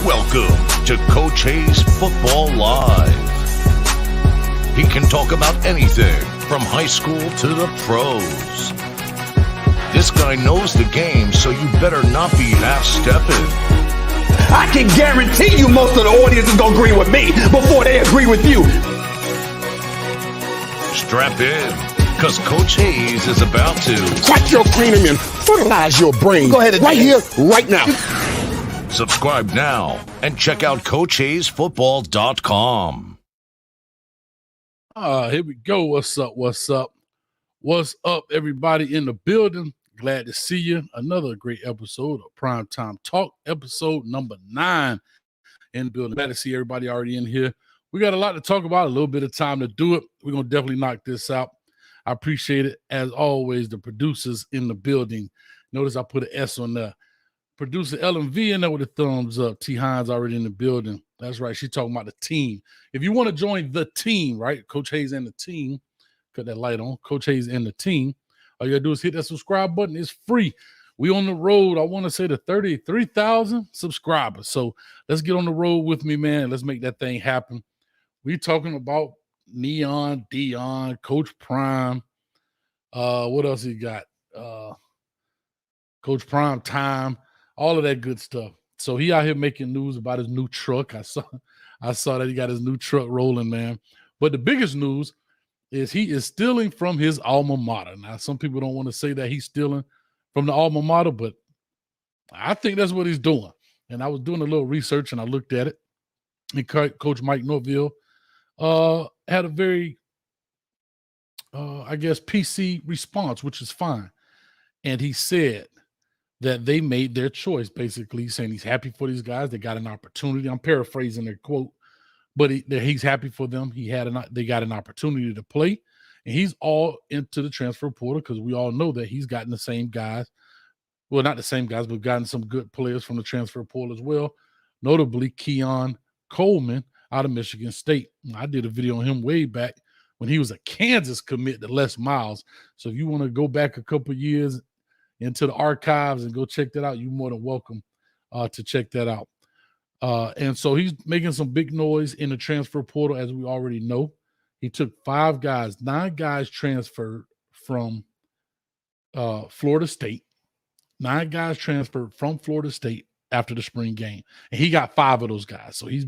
Welcome to Coach Hayes Football Live. He can talk about anything from high school to the pros. This guy knows the game, so you better not be half-stepping. I can guarantee you most of the audience is going to agree with me before they agree with you. Strap in, because Coach Hayes is about to crack your cranium and fertilize your brain. Go ahead and right here, right now. Subscribe now and check out CoachHayesFootball.com. Here we go. What's up? What's up? What's up, everybody in the building? Glad to see you. Another great episode of Primetime Talk, episode number 9 in the building. Glad to see everybody already in here. We got a lot to talk about, a little bit of time to do it. We're going to definitely knock this out. I appreciate it, as always, the producers in the building. Notice I put an S on there. Producer LMV in there with a thumbs up. T. Hines already in the building. That's right. She's talking about the team. If you want to join the team, right, Coach Hayes and the team, cut that light on, Coach Hayes and the team, all you got to do is hit that subscribe button. It's free. We on the road, I want to say, to 33,000 subscribers. So let's get on the road with me, man. Let's make that thing happen. We talking about Neon, Deion, Coach Prime. What else he got? Coach Prime Time, all of that good stuff. So he out here making news about his new truck. I saw that he got his new truck rolling, man. But the biggest news is he is stealing from his alma mater. Now, some people don't want to say that he's stealing from the alma mater, but I think that's what he's doing. And I was doing a little research, and I looked at it. And Coach Mike Norville had a very, PC response, which is fine. And he said that they made their choice, basically saying he's happy for these guys. They got an opportunity. I'm paraphrasing their quote, but he's happy for them. They got an opportunity to play, and he's all into the transfer portal because we all know that he's gotten the same guys. Well, not the same guys, but gotten some good players from the transfer portal as well, notably Keon Coleman out of Michigan State. I did a video on him way back when he was a Kansas commit to Les Miles. So if you want to go back a couple years into the archives and go check that out, you're more than welcome to check that out. And so he's making some big noise in the transfer portal, as we already know. He took 9 guys transferred from Florida State. 9 guys transferred from Florida State after the spring game. And he got 5 of those guys. So he's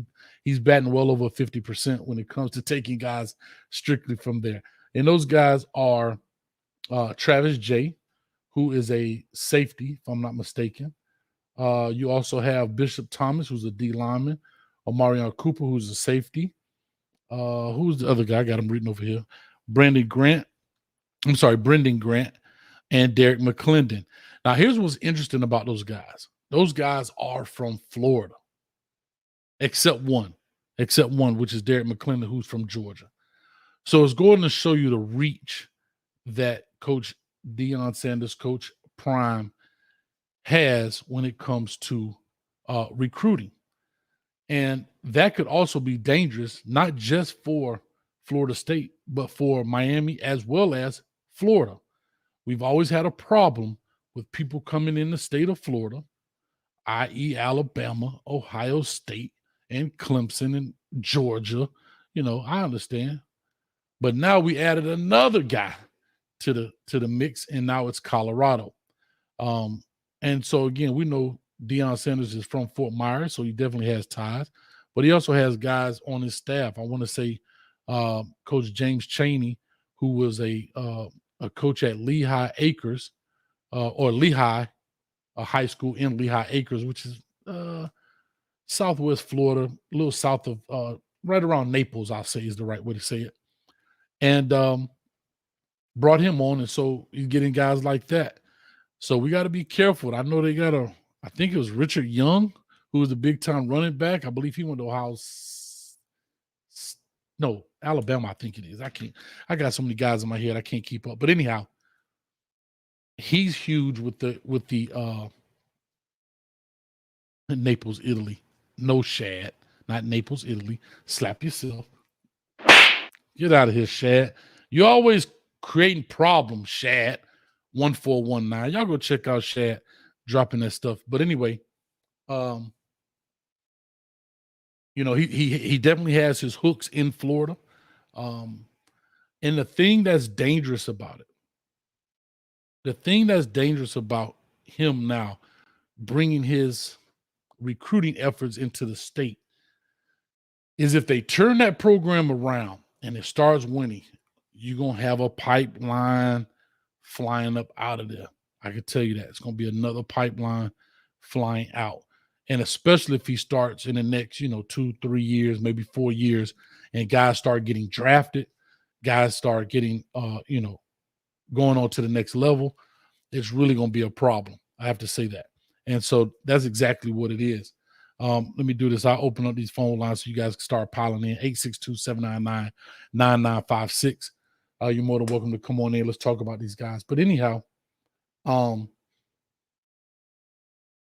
batting well over 50% when it comes to taking guys strictly from there. And those guys are Travis J., who is a safety, if I'm not mistaken. You also have Bishop Thomas, who's a D lineman. Omarion Cooper, who's a safety. Who's the other guy? I got him written over here. Brendan Grant, and Derek McClendon. Now, here's what's interesting about those guys. Those guys are from Florida, except one, which is Derek McClendon, who's from Georgia. So it's going to show you the reach that Coach Deion Sanders, Coach Prime, has when it comes to recruiting. And that could also be dangerous, not just for Florida State, but for Miami as well as Florida. We've always had a problem with people coming in the state of Florida, i.e. Alabama, Ohio State, and Clemson and Georgia. You know, I understand. But now we added another guy to the mix, and now it's Colorado. And so, again, we know Deion Sanders is from Fort Myers, so he definitely has ties. But he also has guys on his staff. I want to say Coach James Chaney, who was a coach at Lehigh Acres, or Lehigh, a high school in Lehigh Acres, which is southwest Florida, a little south of right around Naples, I'll say is the right way to say it. And brought him on, and so he's getting guys like that. So we got to be careful. I know they got I think it was Richard Young, who was the big-time running back. I believe he went to Alabama, I think it is. I got so many guys in my head, I can't keep up. But anyhow, he's huge with the Naples, Italy. No Shad, not Naples, Italy. Slap yourself. Get out of here, Shad. You're always creating problems, Shad. 1419. Y'all go check out Shad dropping that stuff. But anyway, He definitely has his hooks in Florida. And the thing that's dangerous about him now, bringing his recruiting efforts into the state, is if they turn that program around and it starts winning, you're going to have a pipeline flying up out of there. I can tell you that. It's going to be another pipeline flying out. And especially if he starts in the next, 2-3 years, maybe 4 years, and guys start getting drafted, guys start getting, going on to the next level, it's really going to be a problem. I have to say that. And so that's exactly what it is. Let me do this. I'll open up these phone lines so you guys can start piling in. 862-799-9956. You're more than welcome to come on in. Let's talk about these guys. But anyhow,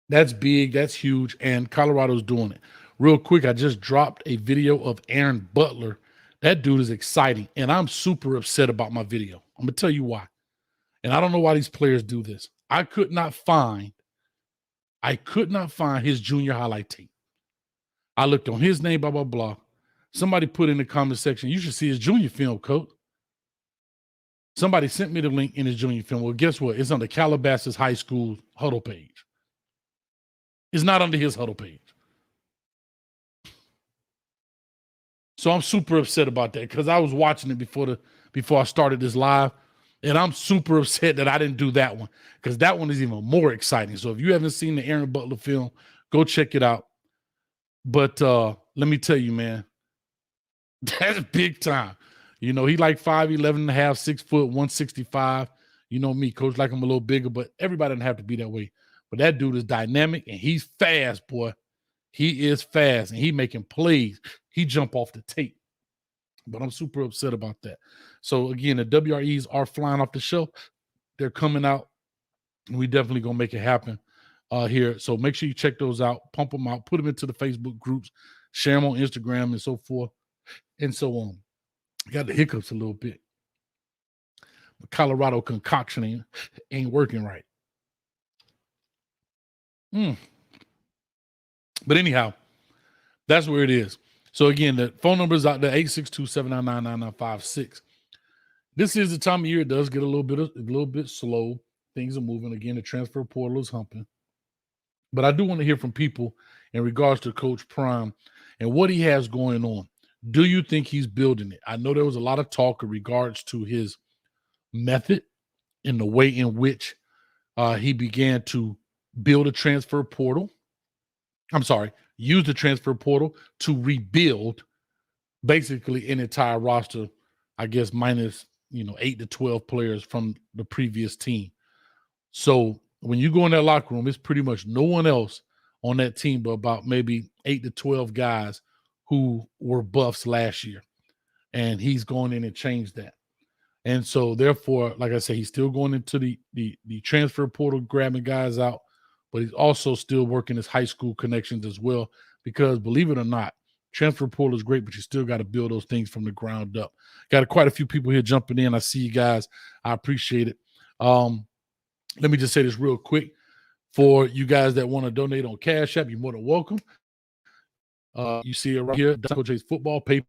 that's big. That's huge. And Colorado's doing it. Real quick, I just dropped a video of Aaron Butler. That dude is exciting. And I'm super upset about my video. I'm going to tell you why. And I don't know why these players do this. I could not find his junior highlight tape. I looked on his name, blah, blah, blah. Somebody put in the comment section, you should see his junior film, coach. Somebody sent me the link in his junior film. Well, guess what? It's on the Calabasas High School huddle page. It's not under his huddle page. So I'm super upset about that because I was watching it before I started this live, and I'm super upset that I didn't do that one because that one is even more exciting. So if you haven't seen the Aaron Butler film, go check it out. But let me tell you, man, that's big time. He like 5'11 and a half, 6 foot, 165. You know me, coach, like I'm a little bigger, but everybody doesn't have to be that way. But that dude is dynamic and he's fast, boy. He is fast and he making plays. He jump off the tape. But I'm super upset about that. So again, the WREs are flying off the shelf. They're coming out. And we definitely gonna make it happen here. So make sure you check those out, pump them out, put them into the Facebook groups, share them on Instagram and so forth and so on. Got the hiccups a little bit. The Colorado concoction ain't working right. But anyhow, that's where it is. So again, the phone number is out there, 862-799-9956. This is the time of year it does get a little bit slow. Things are moving. Again, the transfer portal is humping. But I do want to hear from people in regards to Coach Prime and what he has going on. Do you think he's building it? I know there was a lot of talk in regards to his method and the way in which he began to build a transfer portal. Use the transfer portal to rebuild basically an entire roster, I guess, minus, 8 to 12 players from the previous team. So when you go in that locker room, it's pretty much no one else on that team but about maybe 8 to 12 guys who were buffs last year. And he's going in and changed that. And so therefore, like I said, he's still going into the transfer portal, grabbing guys out, but he's also still working his high school connections as well, because believe it or not, transfer portal is great, but you still got to build those things from the ground up. Got quite a few people here jumping in. I see you guys. I appreciate it. Let me just say this real quick. For you guys that want to donate on Cash App, you're more than welcome. You see it right here, CoachHayesFootball,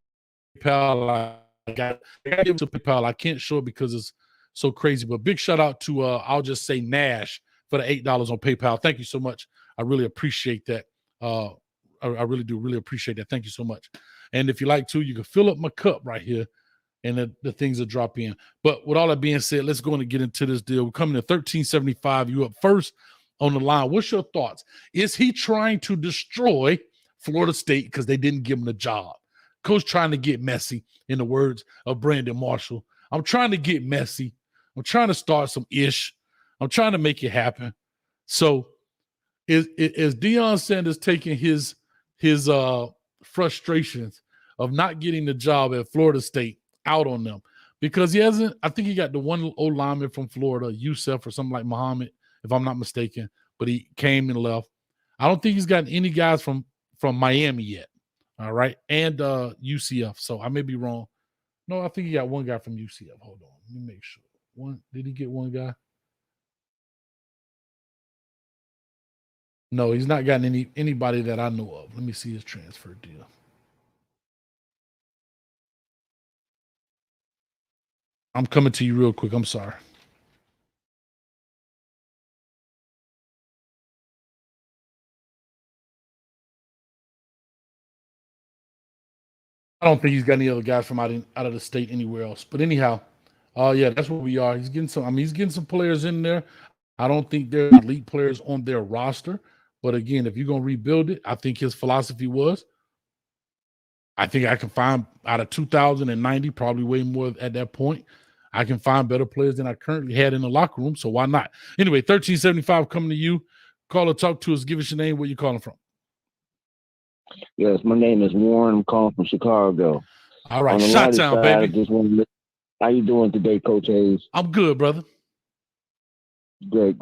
PayPal. I got to give it to PayPal. I can't show it because it's so crazy, but big shout out to, I'll just say Nash for the $8 on PayPal. Thank you so much. I really appreciate that. I really do really appreciate that. Thank you so much. And if you like to, you can fill up my cup right here and the things will drop in. But with all that being said, let's go and get into this deal. We're coming to 1375. You up first on the line. What's your thoughts? Is he trying to destroy Florida State because they didn't give him the job? Coach trying to get messy, in the words of Brandon Marshall. I'm trying to get messy. I'm trying to start some ish. I'm trying to make it happen. So is Deion Sanders taking his frustrations of not getting the job at Florida State out on them? Because he hasn't, I think he got the one old lineman from Florida, Yusuf or something like Muhammad, if I'm not mistaken, but he came and left. I don't think he's gotten any guys from Miami yet. All right. And UCF. So I may be wrong. No, I think he got one guy from UCF. Hold on. Let me make sure. Did he get one guy? No, he's not gotten anybody that I know of. Let me see his transfer deal. I'm coming to you real quick. I'm sorry. I don't think he's got any other guys from out of the state anywhere else. But anyhow, yeah, that's what we are. He's getting some. I mean, he's getting some players in there. I don't think they're elite players on their roster. But again, if you're gonna rebuild it, I think his philosophy was, I think I can find out of 2,090, probably way more at that point. I can find better players than I currently had in the locker room. So why not? Anyway, 1375 coming to you. Call or talk to us. Give us your name. Where you calling from? Yes, my name is Warren. I'm calling from Chicago. All right, On the shot lighter town, side, baby. I just want to. How you doing today, Coach Hayes? I'm good, brother. Great.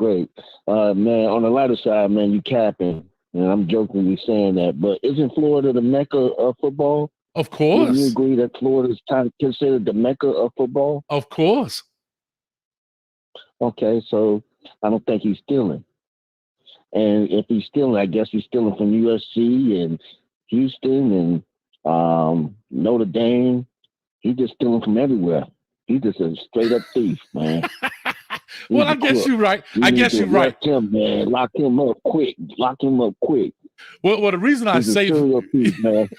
Man, on the lighter side, man, you capping. And I'm jokingly saying that. But isn't Florida the mecca of football? Of Would you course. agree that Florida is considered the mecca of football? Of course. Okay, so I don't think he's stealing. And if he's stealing, I guess he's stealing from USC and Houston and Notre Dame. He's just stealing from everywhere. He's just a straight up thief, man. Well, I guess you're right. I guess you're right. Him, man. Lock him up quick. Well, the reason I say thief, man.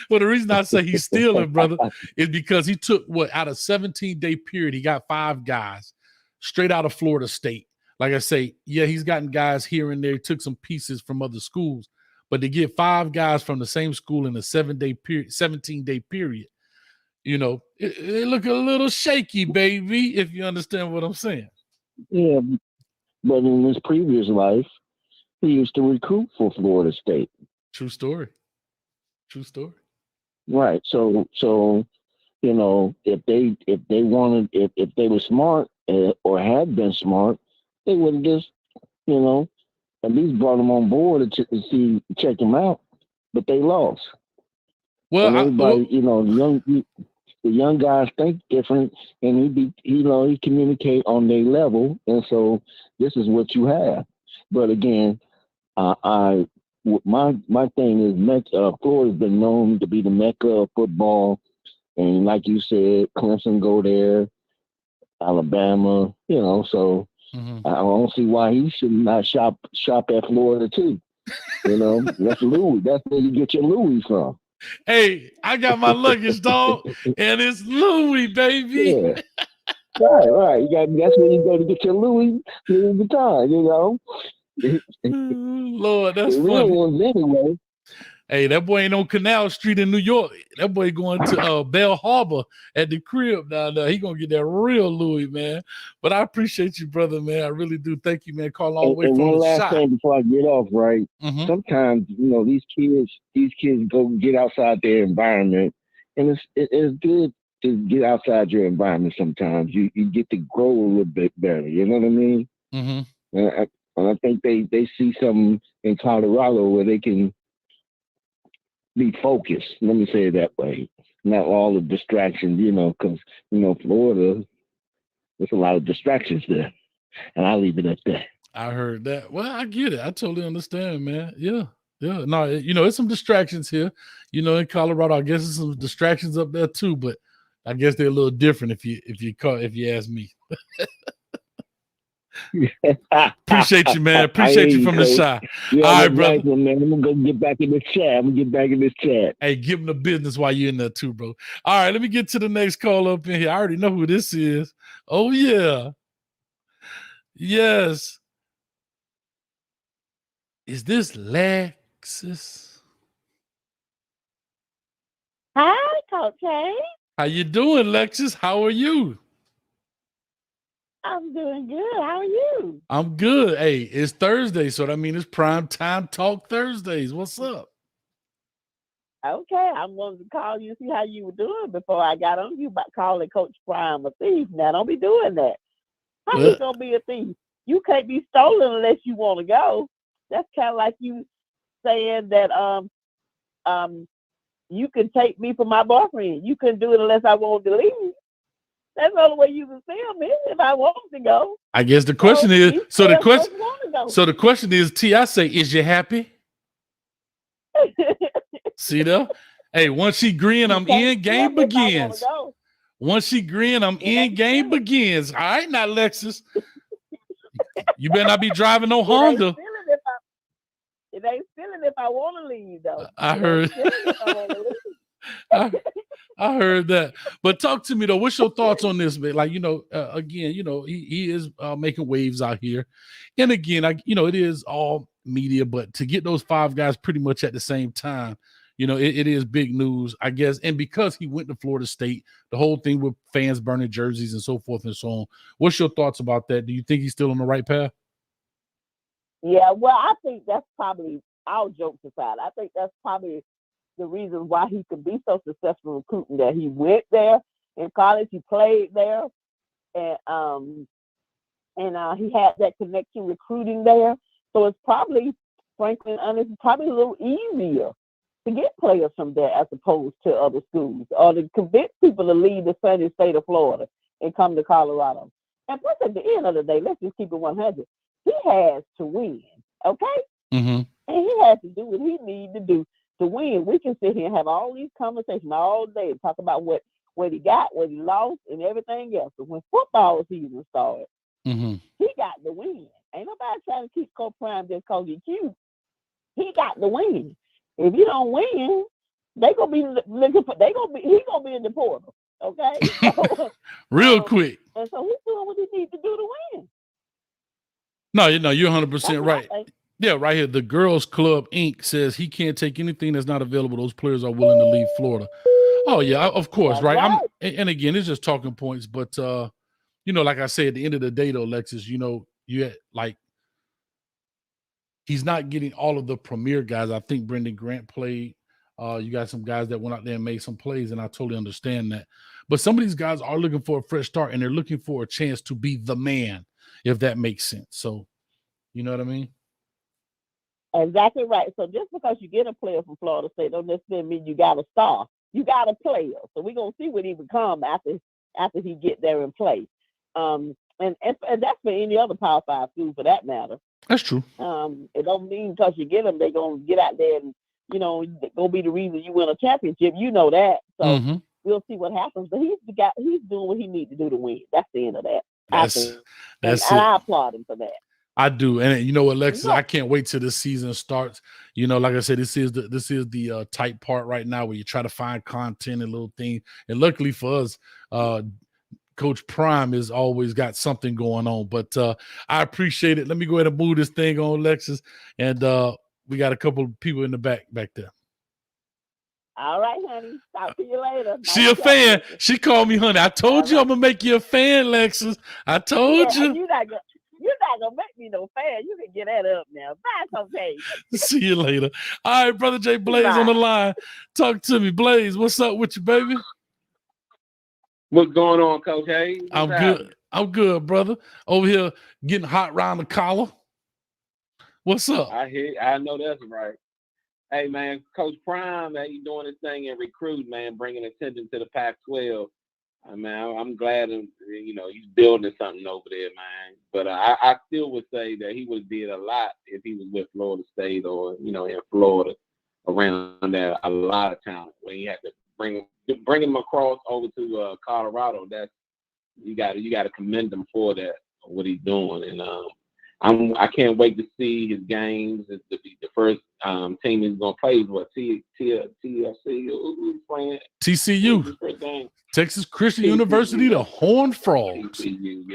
well, the reason I say he's stealing, brother, is because he took out of 17-day period, he got 5 guys straight out of Florida State. Like I say, yeah, he's gotten guys here and there. He took some pieces from other schools, but to get 5 guys from the same school in a 17-day period, you know, it look a little shaky, baby, if you understand what I'm saying. Yeah, but in his previous life, he used to recruit for Florida State. True story. Right. So you know, if they were smart or had been smart, they would have just, you know, at least brought him on board to check him out. But they lost. Well, and everybody, you know, the young guys think different, and he communicate on their level, and so this is what you have. But again, my thing is, Florida's been known to be the mecca of football, and like you said, Clemson go there, Alabama, you know, so I don't see why he should not shop at Florida too. You know, that's Louis. That's where you get your Louis from. Hey, I got my luggage, dog, and it's Louis, baby. Yeah. Right. That's where you go to get your Louis Vuitton, you know. Lord, that's the funny. Real ones anyway. Hey, that boy ain't on Canal Street in New York. That boy going to Bell Harbor at the crib down there. He gonna get that real Louis, man. But I appreciate you, brother, man. I really do. Thank you, man. Call all the way from one the last shot. thing before I get off, right? Sometimes, you know, these kids go get outside their environment, and it's good to get outside your environment sometimes. You get to grow a little bit better. You know what I mean? And I think they see something in Colorado where they can be focused. Let me say it that way. Not all the distractions, you know, because, you know, Florida, there's a lot of distractions there. And I'll leave it at that. I heard that. Well, I get it. I totally understand, man. Yeah. No, you know, it's some distractions here. You know, in Colorado, I guess there's some distractions up there too, but I guess they're a little different if you ask me. Appreciate you, man. Appreciate you from the shot. Yeah, all right, brother. Nice one, man. I'm gonna get back in this chat. Hey, give him the business while you're in there too, bro. All right, let me get to the next call up in here. I already know who this is. Oh, yeah. Yes. Is this Lexus? Hi, Coach Hayes. How you doing, Lexus? How are you? I'm doing good. How are you? I'm good. Hey, it's Thursday, so that means it's prime time talk Thursdays. What's up? Okay, I wanted to call you, see how you were doing before I got on you about calling Coach Prime a thief. Now, don't be doing that. How you gonna be a thief? You can't be stolen unless you want to go. That's kind of like you saying that you can take me for my boyfriend. You couldn't do it unless I wanted to leave. That's the only way you can see him if I want to go. I guess the question is, so the question is, T, I say, is you happy? See there? Hey, once she grin, I'm in, game begins. Once she grin, I'm in, game begins. All right, now, Lexus. You better not be driving no Honda. It ain't feeling if I want to leave, though. I heard. I heard that. But talk to me, though. What's your thoughts on this, man? Like, again, he is making waves out here. And again, it is all media, but to get those 5 guys pretty much at the same time, it is big news, I guess. And because he went to Florida State, the whole thing with fans burning jerseys and so forth and so on. What's your thoughts about that? Do you think he's still on the right path? Yeah, well, I think that's probably, our jokes aside, I think that's probably the reason why he could be so successful recruiting, that he went there in college, he played there, and he had that connection recruiting there. So it's probably, frankly and honest, probably a little easier to get players from there as opposed to other schools, or to convince people to leave the sunny state of Florida and come to Colorado. And plus, at the end of the day, let's just keep it 100. He has to win, okay? Mm-hmm. And he has to do what he needs to do to win. We can sit here and have all these conversations all day and talk about what he got, what he lost, and everything else. But when football season started, mm-hmm. he got the win. Ain't nobody trying to keep Coach Prime just because you're cute. He got the win. If you don't win, they gonna be looking for. He gonna be in the portal. Okay. Real quick. And so he's doing what he needs to do to win. No, you're 100% right. Yeah, right here. The Girls Club Inc. says he can't take anything that's not available. Those players are willing to leave Florida. Oh yeah, of course, right? And again, it's just talking points, but like I said, at the end of the day, though, Lexus, he's not getting all of the premier guys. I think Brendan Grant played. You got some guys that went out there and made some plays, and I totally understand that. But some of these guys are looking for a fresh start, and they're looking for a chance to be the man, if that makes sense. So, you know what I mean? Exactly right. So just because you get a player from Florida State don't necessarily mean you got a star. You got a player. So we're going to see what he become after he get there and play. And that's for any other Power 5 school for that matter. That's true. It don't mean because you get them, they're going to get out there and, going to be the reason you win a championship. You know that. So we'll see what happens. But he's doing what he needs to do to win. That's the end of that. That's it. I applaud him for that. I do. And you know what, Alexis, I can't wait till this season starts. Like I said, this is the tight part right now where you try to find content and little things. And luckily for us, Coach Prime has always got something going on. But I appreciate it. Let me go ahead and move this thing on, Alexis. And we got a couple of people in the back there. All right, honey. Talk to you later. She a fan. She called me honey. I told you I'm gonna make you a fan, Lexus. I told you. You're not gonna make me no fan. You can get that up now. Bye, okay. See you later. All right, brother Jay Blaze on the line. Talk to me, Blaze. What's up with you, baby? What's going on, Coach Hayes? I'm good. I'm good, brother. Over here getting hot round the collar. What's up? I know that's right. Hey, man, Coach Prime, man, he's doing his thing in recruit, man, bringing attention to the Pac-12. I'm glad, he's building something over there, man. But I still would say that he would have did a lot if he was with Florida State or, in Florida around there. A lot of talent when he had to bring him across over to Colorado. That's you got to commend him for that, what he's doing. And I can't wait to see his games. It's the first team he's gonna play is what TFC. Who's playing? TCU. Texas Christian University, the Horned Frogs. TCU,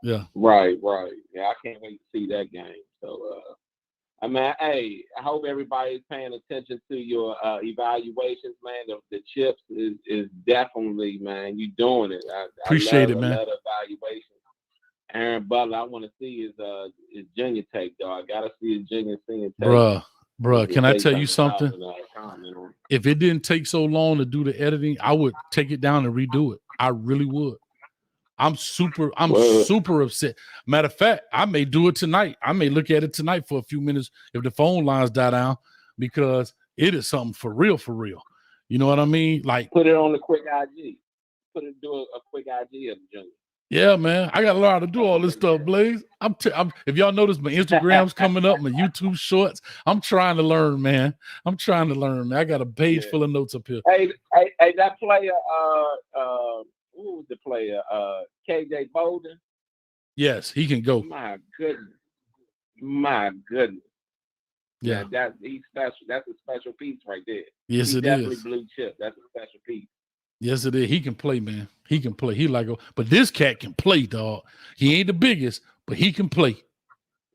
yeah. Right. Yeah, I can't wait to see that game. So, I hope everybody's paying attention to your evaluations, man. The chips is definitely, man, you doing it. Appreciate it, man. I love evaluations. Aaron Butler, I want to see his junior tape, though. I gotta see his junior senior tape. Bruh, can I tell you something? If it didn't take so long to do the editing, I would take it down and redo it. I really would. I'm super upset. Matter of fact, I may do it tonight. I may look at it tonight for a few minutes if the phone lines die down, because it is something for real. You know what I mean? Like, put it on the quick IG. do a quick IG of the junior. Yeah, man. I got to learn how to do all this stuff, Blaze. If y'all notice, my Instagram's coming up, my YouTube shorts. I'm trying to learn, man. I got a page full of notes up here. Hey, that player, who was the player? KJ Bolden. Yes, he can go. My goodness. Yeah, he's special. That's a special piece right there. Yes, He's it definitely is. blue chip. That's a special piece. Yes, it is. He can play, man. He can play. But this cat can play, dog. He ain't the biggest, but he can play.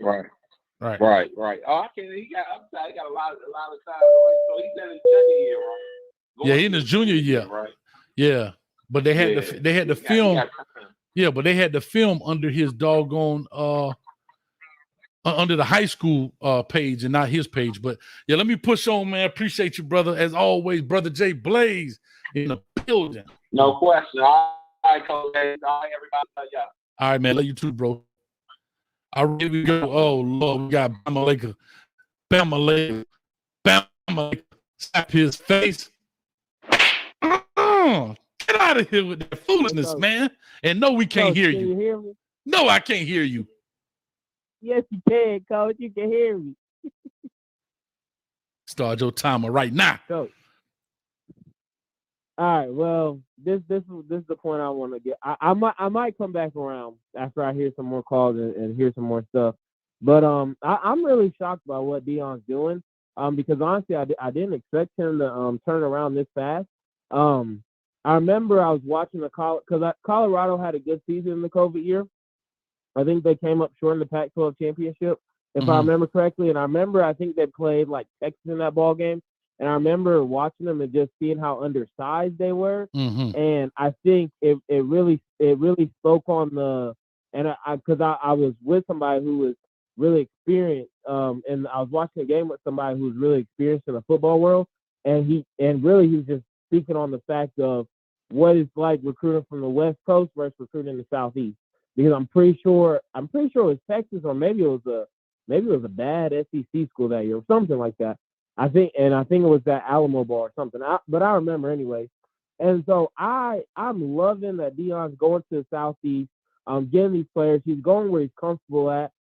Right. Oh, I can. He got a lot of time. So he's in his junior year, right? Yeah, he in his junior year, right? Yeah, but they had to film. Yeah, but they had to film under his doggone under the high school page and not his page. But yeah, let me push on, man. Appreciate you, brother. As always, Brother Jay Blaze in the building. No question. All right, Coach. All right, everybody. Yeah. All right, man. Love you too, bro. All right, here we go. Oh, Lord, we got Bama Lakers. Slap his face. Get out of here with that foolishness, man. And no, we can't hear you. Can you hear me? No, I can't hear you. Yes, you can, Coach. You can hear me. Start your timer right now. Coach. All right. Well, this is the point I want to get. I might come back around after I hear some more calls and hear some more stuff. But I'm really shocked by what Deion's doing. Because honestly, I didn't expect him to turn around this fast. I remember I was watching because Colorado had a good season in the COVID year. I think they came up short in the Pac-12 championship, if I remember correctly. And I think they played like Texas in that ball game. And I remember watching them and just seeing how undersized they were. And I think it really spoke on because I was with somebody who was really experienced, and I was watching a game with somebody who was really experienced in the football world, and he was just speaking on the fact of what it's like recruiting from the West Coast versus recruiting in the Southeast. Because I'm pretty sure it was Texas, or maybe it was a bad SEC school that year or something like that. I think it was that Alamo Bowl or something. But I remember anyway. And so I'm loving that Deion's going to the Southeast, getting these players. He's going where he's comfortable at.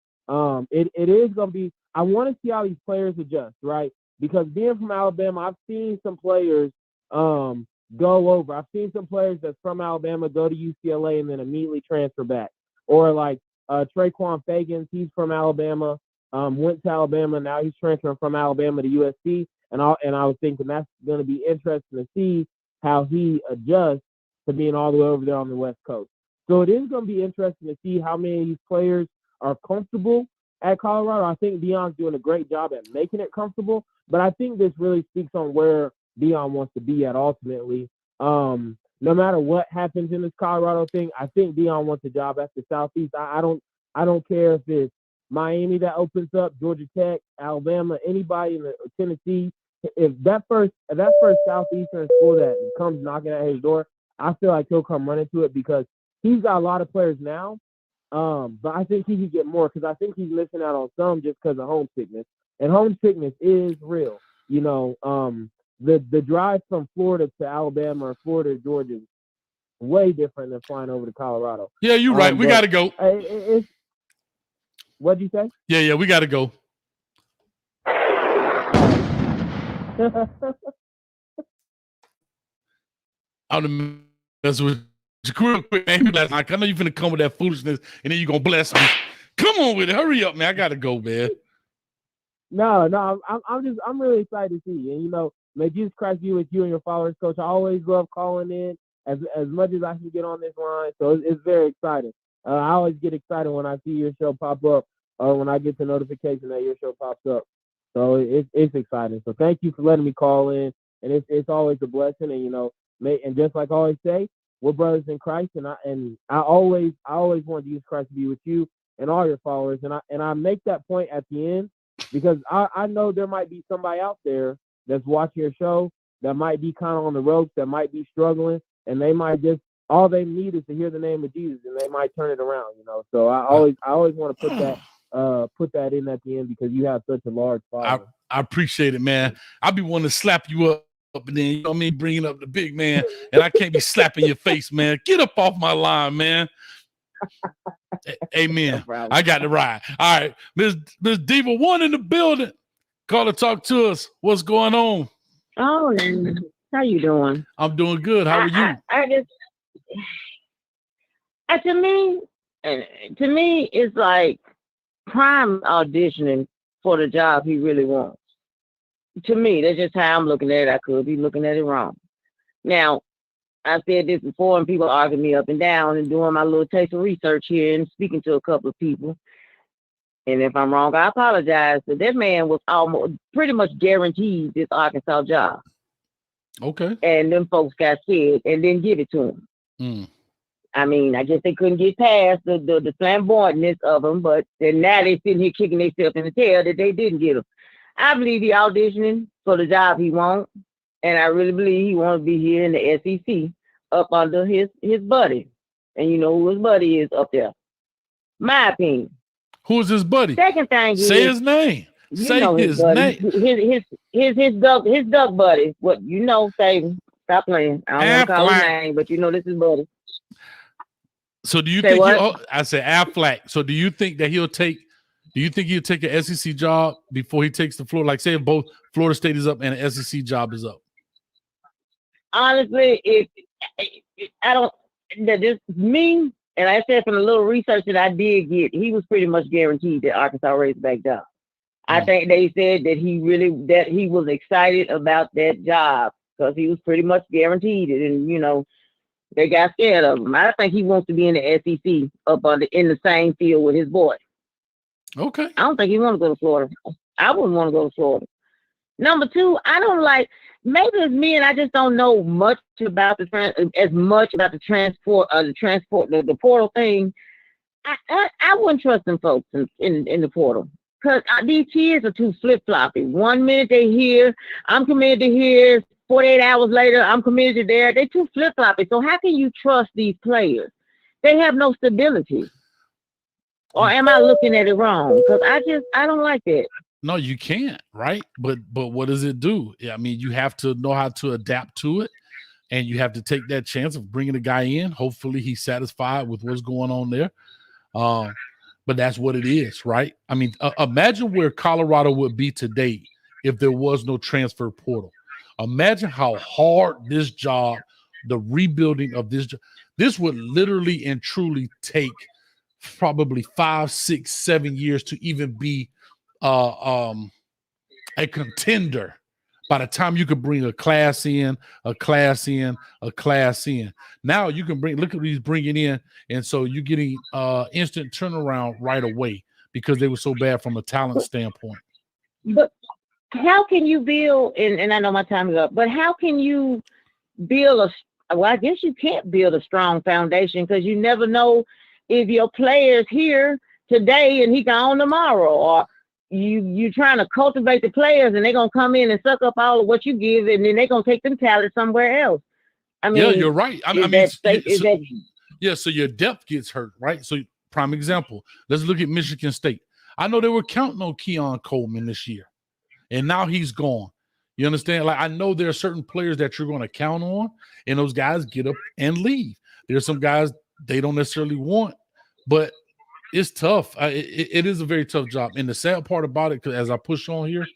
It is going to be. I want to see how these players adjust, right? Because being from Alabama, I've seen some players go over. I've seen some players that's from Alabama go to UCLA and then immediately transfer back. Or like Traquan Fagans, he's from Alabama, went to Alabama, now he's transferring from Alabama to USC. And I was thinking that's going to be interesting to see how he adjusts to being all the way over there on the West Coast. So it is going to be interesting to see how many of these players are comfortable at Colorado. I think Deion's doing a great job at making it comfortable, but I think this really speaks on where Deion wants to be at ultimately. No matter what happens in this Colorado thing, I think Deion wants a job at the Southeast. I don't care if it's Miami that opens up, Georgia Tech, Alabama, anybody in Tennessee. If that first Southeastern school that comes knocking at his door, I feel like he'll come running to it because he's got a lot of players now. But I think he could get more because I think he's missing out on some just because of homesickness. And homesickness is real. You know, the drive from Florida to Alabama or Florida to Georgia is way different than flying over to Colorado. Yeah, you're right. We got to go. What'd you say? Yeah, we got to go. I'm mess with you real quick, man. I know you're finna come with that foolishness, and then you're gonna bless me. Come on with it. Hurry up, man. I gotta go, man. No, I'm really excited to see you. And you know, may Jesus Christ be with you and your followers, Coach. I always love calling in as much as I can get on this line. So it's very exciting. I always get excited when I see your show pop up, or when I get the notification that your show pops up. So it's exciting. So thank you for letting me call in, and it's always a blessing. And you know, and just like I always say, we're brothers in Christ, and I always want Jesus Christ to be with you and all your followers. And I make that point at the end because I know there might be somebody out there that's watching your show that might be kind of on the ropes, that might be struggling, and they might just all they need is to hear the name of Jesus, and they might turn it around. You know, so I always want to put that in at the end because you have such a large following. I appreciate it, man. I'll be wanting to slap you up and then you know me bringing up the big man, and I can't be slapping your face, man. Get up off my line, man. Amen. No I got the ride. All right, Miss Diva One in the building. Call to talk to us. What's going on? Oh, how you doing? I'm doing good. How are you? I just to me, it's like Prime auditioning for the job he really wants. To me, that's just how I'm looking at it. I could be looking at it wrong. Now, I said this before, and people arguing me up and down, and doing my little taste of research here and speaking to a couple of people. And if I'm wrong, I apologize. But that man was almost pretty much guaranteed this Arkansas job. Okay. And them folks got scared and didn't give it to him. Mm. I mean, I guess they couldn't get past the flamboyantness of him, but then now they sitting here kicking themselves in the tail that they didn't get him. I believe he auditioning for the job he wants, and I really believe he wants to be here in the SEC up under his buddy. And you know who his buddy is up there. My opinion. Who's his buddy? Second thing is, say his name. Say his name. His duck buddy. What you know, say stop playing. I don't want to call his name, but you know this is buddy. So do you think I said Affleck. So do you think that he'll take an SEC job before he takes the Florida? Like say if both Florida State is up and an SEC job is up. Honestly, I don't. Just me, and I said from the little research that I did get, he was pretty much guaranteed that Arkansas Razorback job. I think they said that he was excited about that job because he was pretty much guaranteed it, and you know they got scared of him. I think he wants to be in the SEC in the same field with his boy. Okay. I don't think he want to go to Florida. I wouldn't want to go to Florida. Number two, I don't like. Maybe it's me, and I just don't know much about the portal thing. I wouldn't trust them folks in the portal because these kids are too flip floppy. 1 minute they here, I'm committed to here. 48 hours later, I'm committed to there. They're too flip floppy. So how can you trust these players? They have no stability. Or am I looking at it wrong? Because I don't like that. No, you can't, right? But what does it do? I mean, you have to know how to adapt to it, and you have to take that chance of bringing a guy in. Hopefully, he's satisfied with what's going on there. But that's what it is, right? I mean, imagine where Colorado would be today if there was no transfer portal. Imagine how hard this job, the rebuilding of this would literally and truly take probably 5, 6, 7 years to even be a contender by the time you could bring a class in. Now you can look at what he's bringing in, and so you're getting instant turnaround right away because they were so bad from a talent standpoint. But how can you build, and I know my time is up, but how can you build I guess you can't build a strong foundation because you never know if your player's here today and he gone tomorrow, or you trying to cultivate the players and they're going to come in and suck up all of what you give, and then they're going to take them talent somewhere else. I mean, yeah, you're right. So your depth gets hurt, right? So prime example, let's look at Michigan State. I know they were counting on Keon Coleman this year, and now he's gone. You understand? Like, I know there are certain players that you're going to count on, and those guys get up and leave. There's some guys they don't necessarily want, but it's tough. It is a very tough job. And the sad part about it, because as I push on here,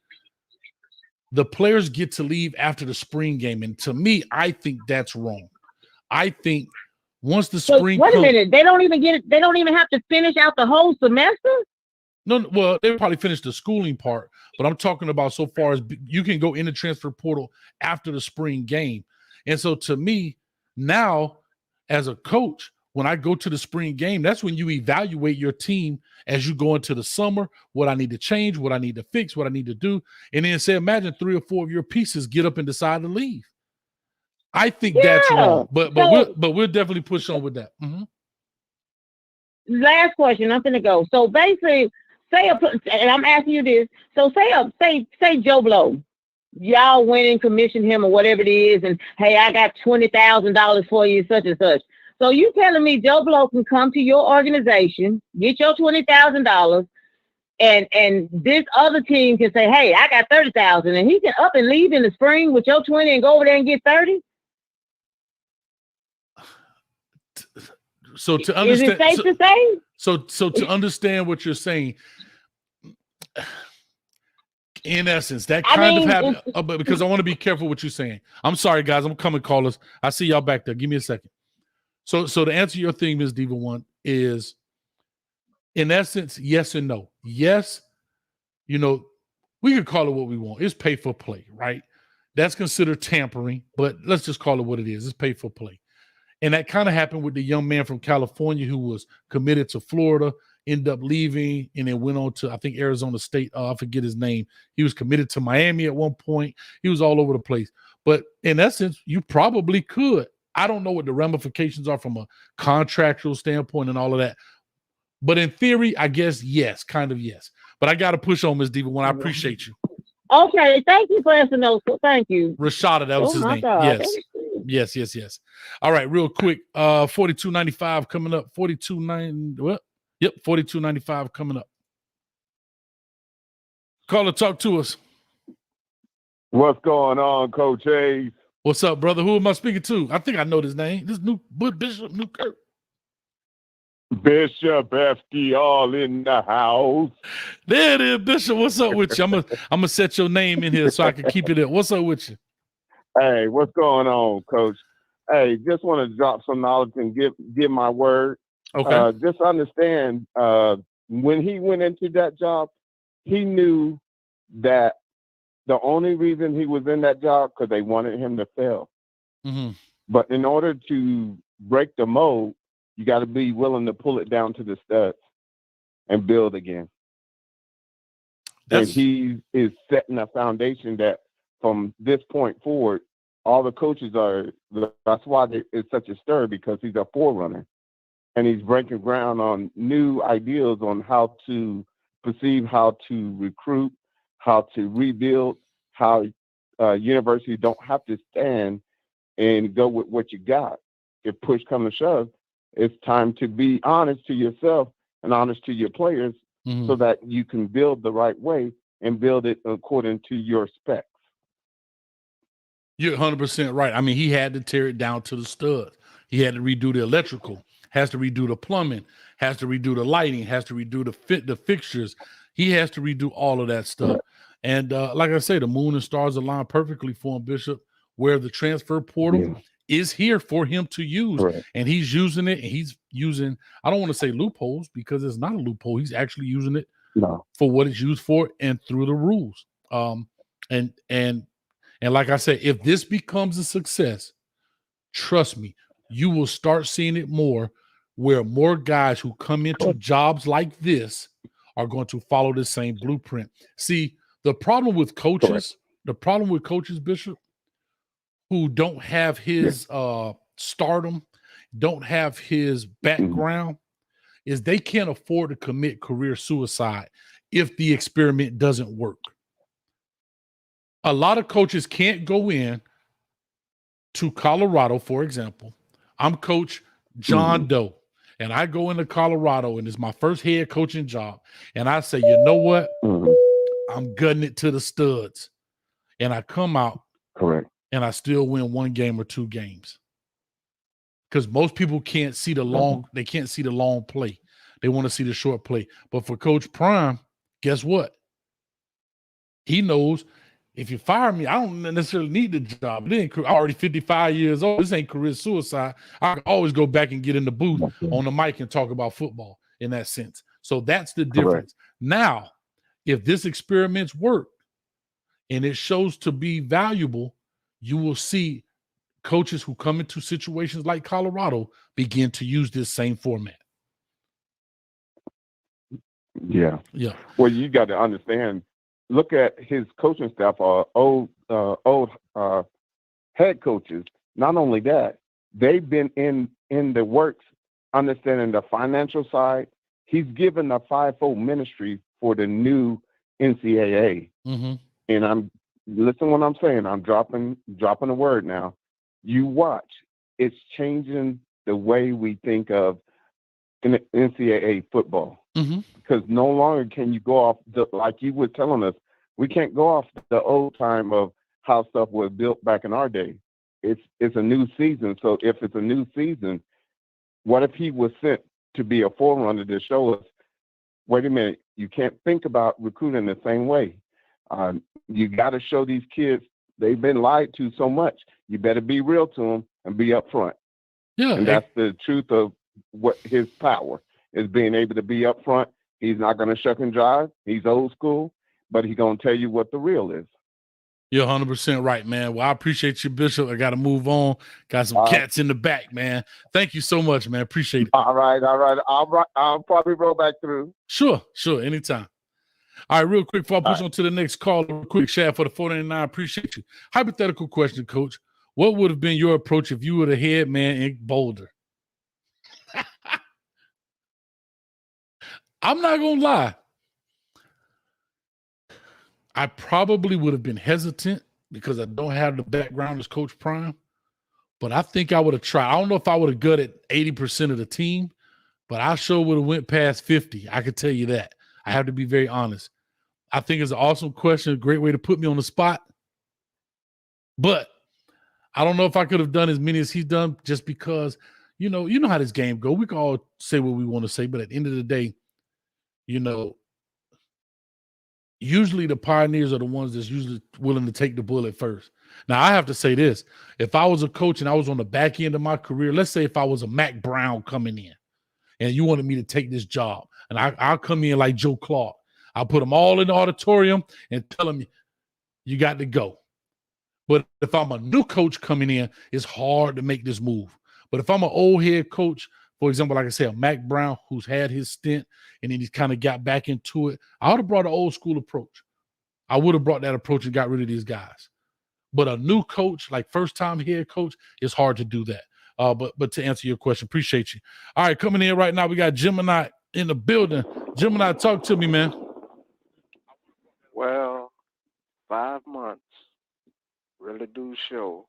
the players get to leave after the spring game. And to me, I think that's wrong. I think once the spring wait a minute, they don't even have to finish out the whole semester? No, well, they probably finished the schooling part, but I'm talking about so far as you can go in the transfer portal after the spring game. And so to me, now as a coach, when I go to the spring game, that's when you evaluate your team as you go into the summer, what I need to change, what I need to fix, what I need to do. And then say, imagine 3 or 4 of your pieces get up and decide to leave. I think that's wrong, but we'll definitely push on with that. Mm-hmm. Last question, I'm gonna go. So basically, and I'm asking you this. So say Joe Blow, y'all went and commissioned him or whatever it is, and hey, I got $20,000 for you, such and such. So you telling me Joe Blow can come to your organization, get your $20,000, And this other team can say, hey, I got 30,000, and he can up and leave in the spring with your 20 and go over there and get 30. So to understand, is it safe to say? So to understand what you're saying, in essence, that kind of happened. But because I want to be careful what you're saying. I'm sorry, guys. I'm coming, callers. I see y'all back there. Give me a second. So to answer your thing, Ms. Diva One, is in essence, yes and no. Yes, you know, we can call it what we want. It's pay for play, right? That's considered tampering, but let's just call it what it is. It's pay for play. And that kind of happened with the young man from California who was committed to Florida, ended up leaving, and then went on to, I think, Arizona State. I forget his name. He was committed to Miami at one point. He was all over the place. But in essence, you probably could. I don't know what the ramifications are from a contractual standpoint and all of that. But in theory, I guess, yes, kind of yes. But I got to push on Ms. Diva One. I appreciate you. Okay, thank you for answering those. Thank you. Rashada, that was his name. God. Yes. All right, real quick. $42.95 coming up. $42.95 coming up. Caller, talk to us. What's going on, Coach Hayes? What's up, brother? Who am I speaking to? I think I know his name. This new Bishop Newkirk. Bishop FD all in the house. There it is, Bishop. What's up with you? I'm gonna set your name in here so I can keep it in. What's up with you? Hey, what's going on, Coach? Hey, just want to drop some knowledge and give my word. Okay. Just understand, when he went into that job, he knew that the only reason he was in that job because they wanted him to fail. Mm-hmm. But in order to break the mold, you got to be willing to pull it down to the studs and build again. And he is setting a foundation that from this point forward, all the coaches that's why it's such a stir, because he's a forerunner. And he's breaking ground on new ideas on how to perceive, how to recruit, how to rebuild, how universities don't have to stand and go with what you got. If push comes to shove, it's time to be honest to yourself and honest to your players, so that you can build the right way and build it according to your specs. You're 100% right. I mean, he had to tear it down to the studs. He had to redo the electrical, has to redo the plumbing, has to redo the lighting, has to redo the fixtures. He has to redo all of that stuff. And like I say, the moon and stars align perfectly for him, Bishop, where the transfer portal is here for him to use. Right. And he's using it. And he's using, I don't want to say loopholes, because it's not a loophole. He's actually using it for what it's used for and through the rules. And like I said, if this becomes a success, trust me, you will start seeing it more, where more guys who come into jobs like this are going to follow the same blueprint. See, the problem with coaches, Bishop, who don't have his stardom, don't have his background, is they can't afford to commit career suicide if the experiment doesn't work. A lot of coaches can't go in to Colorado, for example. I'm Coach John Doe, and I go into Colorado, and it's my first head coaching job, and I say, you know what? I'm gutting it to the studs. And I come out, and I still win one game or two games. Because most people can't see the long, they can't see the long play. They want to see the short play. But for Coach Prime, guess what? He knows, if you fire me, I don't necessarily need the job. I'm already 55 years old. This ain't career suicide. I can always go back and get in the booth on the mic and talk about football in that sense. So that's the difference. Now, if this experiment's work and it shows to be valuable, you will see coaches who come into situations like Colorado begin to use this same format. Yeah. Well, you got to understand, look at his coaching staff, old head coaches. Not only that, they've been in the works, understanding the financial side. He's given a fivefold ministry for the new NCAA. And I'm listen what I'm saying. I'm dropping a word now. You watch. It's changing the way we think of NCAA football. Because no longer can you go off like you were telling us. We can't go off the old time of how stuff was built back in our day. It's a new season. So if it's a new season, what if he was sent to be a forerunner to show us, wait a minute, you can't think about recruiting the same way. You got to show these kids they've been lied to so much. You better be real to them and be upfront. Yeah, and that's the truth of what his power is, being able to be upfront. He's not going to shuck and jive. He's old school, but he's going to tell you what the real is. You're 100% right, man. Well, I appreciate you, Bishop. I got to move on. Got some cats in the back, man. Thank you so much, man. Appreciate it. All right. I'll probably roll back through. Sure. Anytime. All right, real quick before I push on to the next call, real quick, Shad, for the 499, appreciate you. Hypothetical question, Coach. What would have been your approach if you were the head man in Boulder? I'm not going to lie. I probably would have been hesitant because I don't have the background as Coach Prime, but I think I would have tried. I don't know if I would have gutted 80% of the team, but I sure would have went past 50. I could tell you that. I have to be very honest. I think it's an awesome question, a great way to put me on the spot. But I don't know if I could have done as many as he's done, just because, you know how this game go. We can all say what we want to say, but at the end of the day, usually the pioneers are the ones that's usually willing to take the bullet first. Now, I have to say this. If I was a coach and I was on the back end of my career, let's say if I was a Mac Brown coming in and you wanted me to take this job, and I'll come in like Joe Clark. I'll put them all in the auditorium and tell them, you got to go. But if I'm a new coach coming in, it's hard to make this move. But if I'm an old head coach, for example, like I said, a Mac Brown who's had his stint and then he's kind of got back into it, I would have brought an old school approach. I would have brought that approach and got rid of these guys. But a new coach, like first-time head coach, it's hard to do that. But to answer your question, appreciate you. All right, coming in right now, we got Gemini in the building. Gemini, talk to me, man. Well, 5 months really do show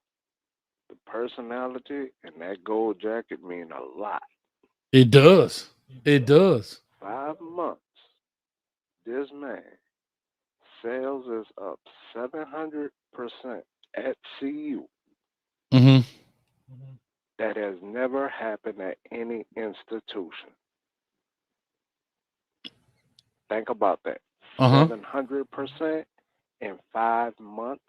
the personality, and that gold jacket mean a lot. It does. It does. 5 months. This man, sales is up 700% at CU. Mm-hmm. That has never happened at any institution. Think about that. 700% in 5 months.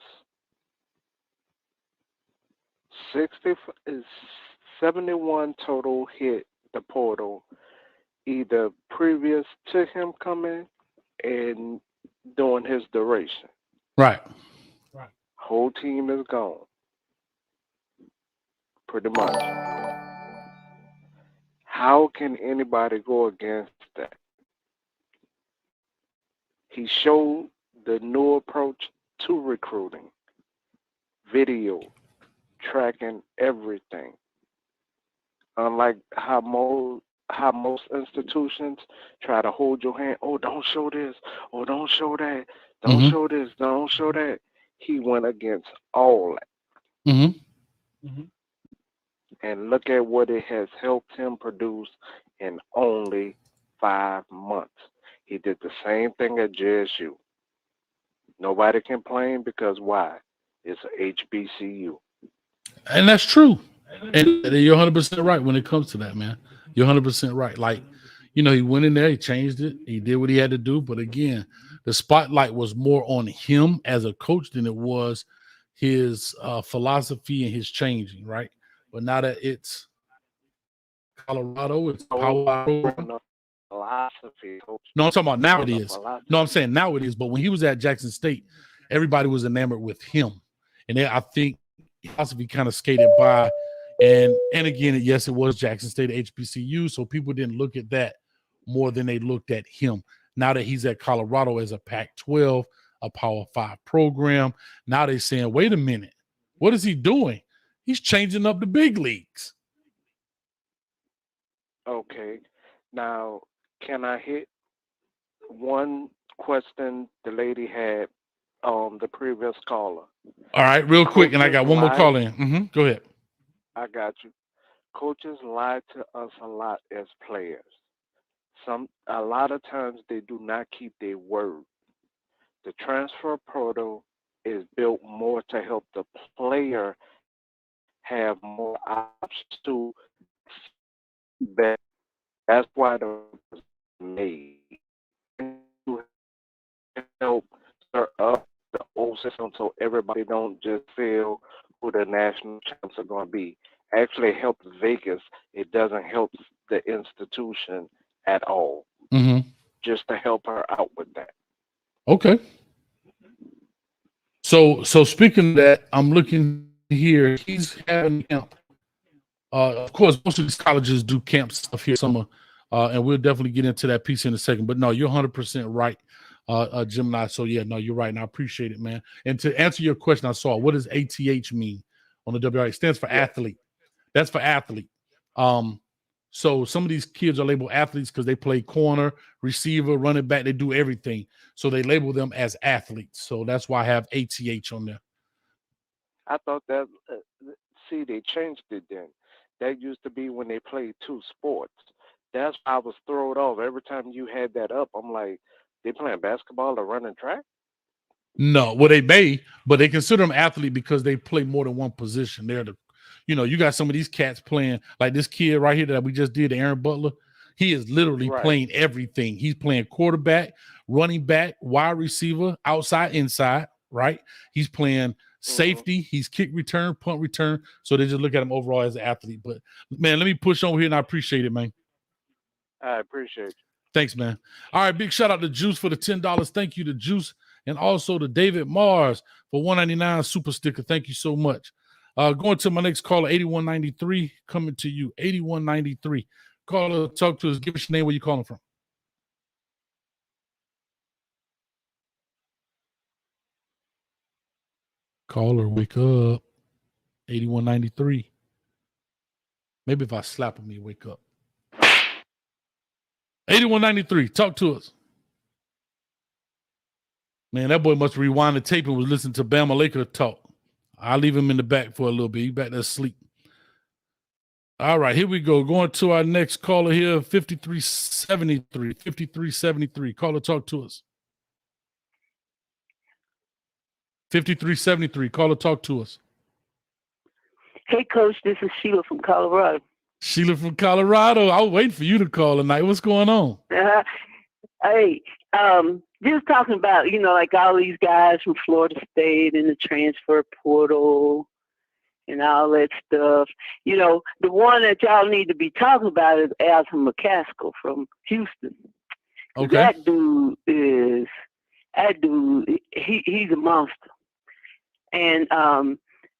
71 total hit the portal, either previous to him coming and during his duration. Right. Whole team is gone. Pretty much. How can anybody go against that? He showed the new approach to recruiting. Video, tracking everything. Unlike how most institutions try to hold your hand. Oh, don't show this. Oh, don't show that. Don't show this. Don't show that. He went against all that. And look at what it has helped him produce in only 5 months. He did the same thing at JSU. Nobody complained because why? It's a HBCU. And that's true. And you're 100% right when it comes to that, man. You're 100% right. Like, he went in there, he changed it, he did what he had to do. But again, the spotlight was more on him as a coach than it was his philosophy and his changing, right? But now that it's Colorado, it's power. Philosophy, coach. No, I'm talking about now it is. No, I'm saying now it is. But when he was at Jackson State, everybody was enamored with him. And I think philosophy kind of skated by. And again, yes, it was Jackson State HBCU, so people didn't look at that more than they looked at him. Now that he's at Colorado as a Pac-12, a Power 5 program, now they're saying, wait a minute, what is he doing? He's changing up the big leagues. Okay. Now, can I hit one question the lady had the previous caller? All right, real quick, and I got one more call in. Go ahead. I got you. Coaches lie to us a lot as players. a lot of times they do not keep their word. The transfer portal is built more to help the player have more options to bet. That's why the made to help stir up the old system so everybody don't just feel who the national champs are going to be. Actually helps Vegas. It doesn't help the institution at all. Mm-hmm. Just to help her out with that. Okay. So speaking of that, I'm looking here. He's having camp. Of course, most of these colleges do camp stuff here summer, and we'll definitely get into that piece in a second. But no, you're 100% right, Gemini. So yeah, no, you're right, and I appreciate it, man. And to answer your question, I saw what does ATH mean on the WRA? It stands for athlete. That's for athlete. So some of these kids are labeled athletes because they play corner, receiver, running back. They do everything. So they label them as athletes. So that's why I have ATH on there. I thought that, see, they changed it then. That used to be when they played two sports. That's why I was thrown off. Every time you had that up, I'm like, they playing basketball or running track? No, well, they may, but they consider them athlete because they play more than one position. They're the, you got some of these cats playing, like this kid right here that we just did, Aaron Butler. He is literally playing everything. He's playing quarterback, running back, wide receiver, outside, inside, right? He's playing safety. He's kick return, punt return. So they just look at him overall as an athlete. But, man, let me push on here, and I appreciate it, man. I appreciate you. Thanks, man. All right, big shout out to Juice for the $10. Thank you to Juice. And also to David Mars for $1.99 super sticker. Thank you so much. Going to my next caller, 8193, coming to you, 8193. Caller, talk to us. Give us your name, where you calling from. Caller, wake up. 8193. Maybe if I slap him, he'll wake up. 8193, talk to us. Man, that boy must rewind the tape and was listening to Bama Laker talk. I'll leave him in the back for a little bit. He's back there asleep. All right, here we go. Going to our next caller here, 5373. 5373. Caller, talk to us. 5373. Caller, talk to us. Hey, Coach, this is Sheila from Colorado. Sheila from Colorado. I was waiting for you to call tonight. What's going on? Hey, just talking about, like all these guys from Florida State and the transfer portal and all that stuff. The one that y'all need to be talking about is Alton McCaskill from Houston. Okay. That dude, he's a monster. And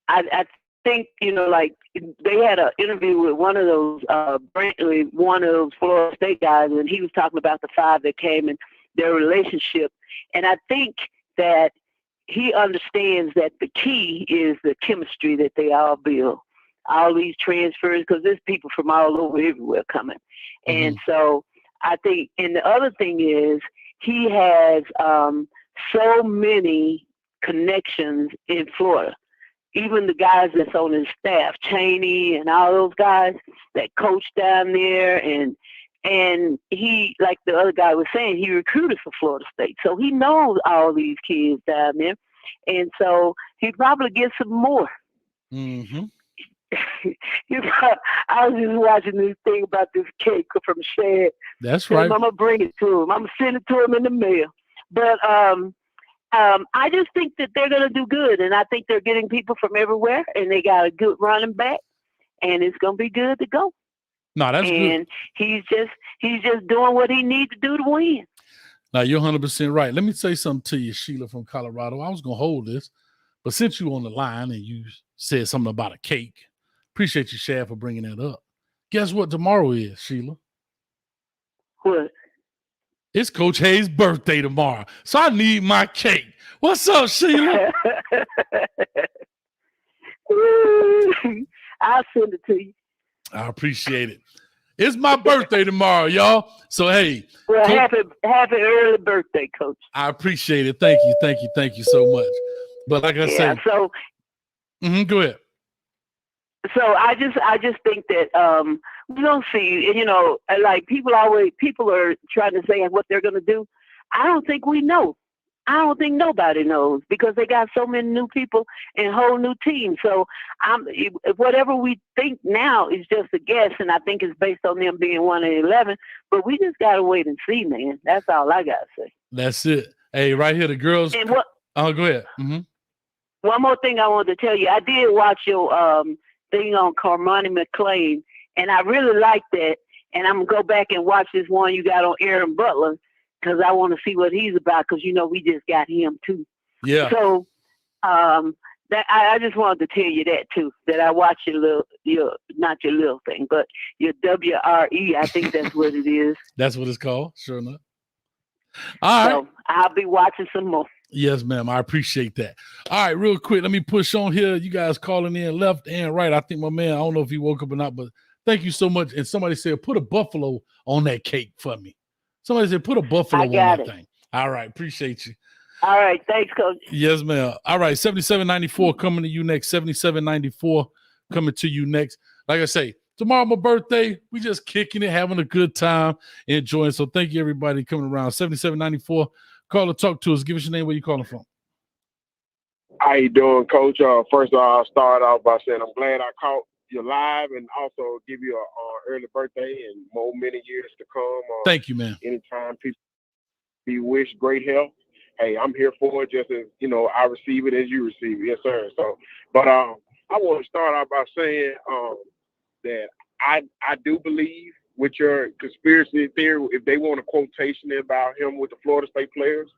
I think, like they had an interview with one of those Florida State guys, and he was talking about the five that came and their relationship. And I think that he understands that the key is the chemistry that they all build. All these transfers, because there's people from all over everywhere coming. Mm-hmm. And so I think, and the other thing is he has so many connections in Florida. Even the guys that's on his staff, Cheney and all those guys that coach down there, and he, like the other guy was saying, he recruited for Florida State. So he knows all these kids down there. And so he probably gets some more. Mm-hmm. I was just watching this thing about this cake from Shad. That's right. I'm going to bring it to him. I'm going to send it to him in the mail. But I just think that they're going to do good. And I think they're getting people from everywhere. And they got a good running back. And it's going to be good to go. No, that's good. And he's just doing what he needs to do to win. Now, you're 100% right. Let me say something to you, Sheila from Colorado. I was going to hold this, but since you on the line and you said something about a cake, appreciate you, Shad, for bringing that up. Guess what tomorrow is, Sheila? What? It's Coach Hayes' birthday tomorrow, so I need my cake. What's up, Sheila? I'll send it to you. I appreciate it. It's my birthday tomorrow, y'all. So, hey. Well, happy early birthday, Coach. I appreciate it. Thank you so much. But like I said. So go ahead. So I just think that we don't see, like people are trying to say what they're going to do. I don't think we know. I don't think nobody knows because they got so many new people and whole new teams. So whatever we think now is just a guess, and I think it's based on them being 1-11. But we just gotta wait and see, man. That's all I gotta say. That's it. Hey, right here, the girls. And what? Oh, go ahead. Mm-hmm. One more thing I wanted to tell you. I did watch your thing on Carmani McClain, and I really liked that. And I'm gonna go back and watch this one you got on Aaron Butler, because I want to see what he's about, because we just got him too. Yeah. So that I just wanted to tell you that too, that I watched your not your little thing, but your WRE. I think that's what it is. That's what it's called. Sure enough. All right. So I'll be watching some more. Yes, ma'am. I appreciate that. All right, real quick, let me push on here. You guys calling in left and right. I think my man, I don't know if he woke up or not, but thank you so much. And somebody said, put a buffalo on that cake for me. Somebody said, put a buffalo on that thing. All right. Appreciate you. All right. Thanks, Coach. Yes, ma'am. All right. 7794 coming to you next. 7794 coming to you next. Like I say, tomorrow my birthday. We just kicking it, having a good time, enjoying. So thank you, everybody, coming around. 7794. Call or talk to us. Give us your name. Where you calling from? How you doing, Coach? First of all, I'll start off by saying I'm glad I caught you live, and also give you a early birthday and many years to come. Thank you, man. Anytime people be wished great health, hey, I'm here for it. Just as I receive it as you receive it. Yes, sir. So, but I want to start off by saying that I do believe with your conspiracy theory, if they want a quotation about him with the Florida State players,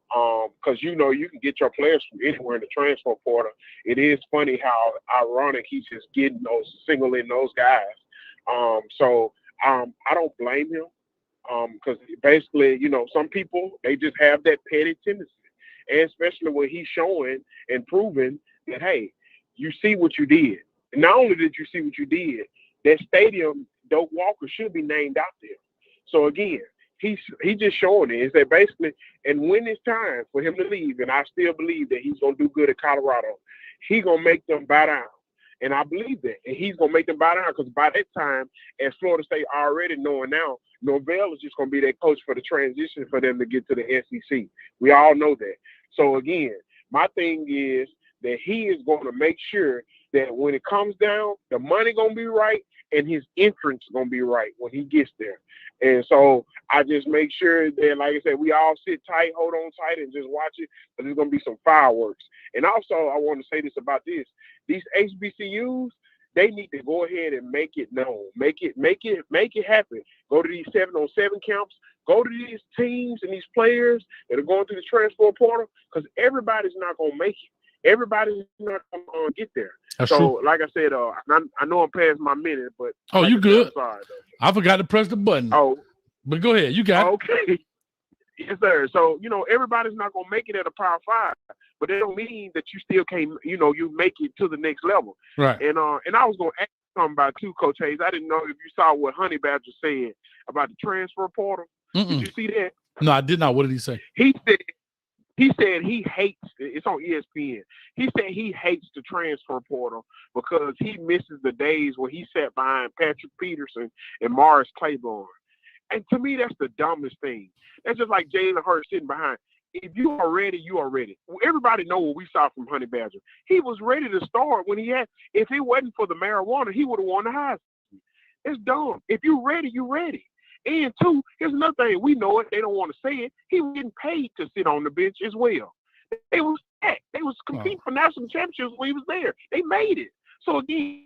because you can get your players from anywhere in the transfer portal. It is funny how ironic he's just getting singling those guys. So I don't blame him, because basically, some people, they just have that petty tendency, and especially when he's showing and proving that, hey, you see what you did. And not only did you see what you did, that stadium, Doak Walker, should be named out there. So again, he's just showing it. Is that basically, and when it's time for him to leave, and I still believe that he's gonna do good at Colorado, he's gonna make them bow down. And I believe that. And he's gonna make them bow down, because by that time, as Florida State already knowing now, Norvell is just gonna be that coach for the transition for them to get to the SEC. We all know that. So again, my thing is that he is gonna make sure that when it comes down, the money gonna be right, and his entrance is going to be right when he gets there. And so I just make sure that, like I said, we all sit tight, hold on tight, and just watch it, but there's going to be some fireworks. And also, I want to say this about this. These HBCUs, they need to go ahead and make it known. Make it happen. Go to these 7-on-7 camps. Go to these teams and these players that are going through the transfer portal, because everybody's not going to make it. Everybody's not going to get there. That's so, true. like I said, I know I'm past my minute, but you good? I'm sorry, I forgot to press the button. Oh, but go ahead. You got it. Okay. Yes, sir. So everybody's not going to make it at a Power 5, but that don't mean that you still can't. You make it to the next level. Right. And I was going to ask something about too, Coach Hayes. I didn't know if you saw what Honey Badger said about the transfer portal. Did you see that? No, I did not. What did he say? He said he hates, it's on ESPN, he said he hates the transfer portal because he misses the days when he sat behind Patrick Peterson and Morris Claiborne. And to me, that's the dumbest thing. That's just like Jalen Hurts sitting behind. If you are ready, you are ready. Everybody know what we saw from Honey Badger. He was ready to start when he had, if it wasn't for the marijuana, he would have won the Heisman. It's dumb. If you're ready, you're ready. And two, here's another thing. We know it. They don't want to say it. He was getting paid to sit on the bench as well. They was competing for national championships when he was there. They made it. So again,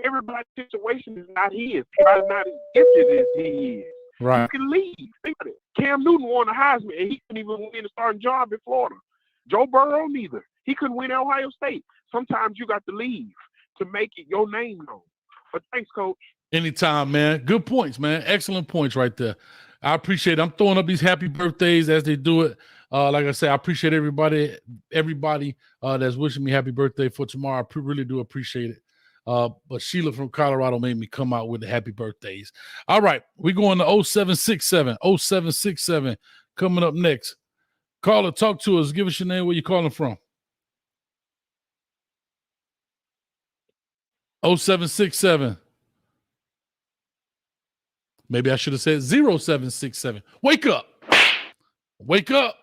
everybody's situation is not his. Everybody's not as gifted as he is. Right. You can leave. Think about it. Cam Newton won the Heisman, and he couldn't even win a starting job in Florida. Joe Burrow neither. He couldn't win at Ohio State. Sometimes you got to leave to make it your name known. But thanks, Coach. Anytime, man. Good points, man. Excellent points right there. I appreciate it. I'm throwing up these happy birthdays as they do it. Like I said, I appreciate everybody that's wishing me happy birthday for tomorrow. I really do appreciate it. But Sheila from Colorado made me come out with the happy birthdays. All right, we're going to 0767. 0767 coming up next. Call or talk to us. Give us your name, where you calling from. 0767. Maybe I should have said 0767. Wake up. Wake up.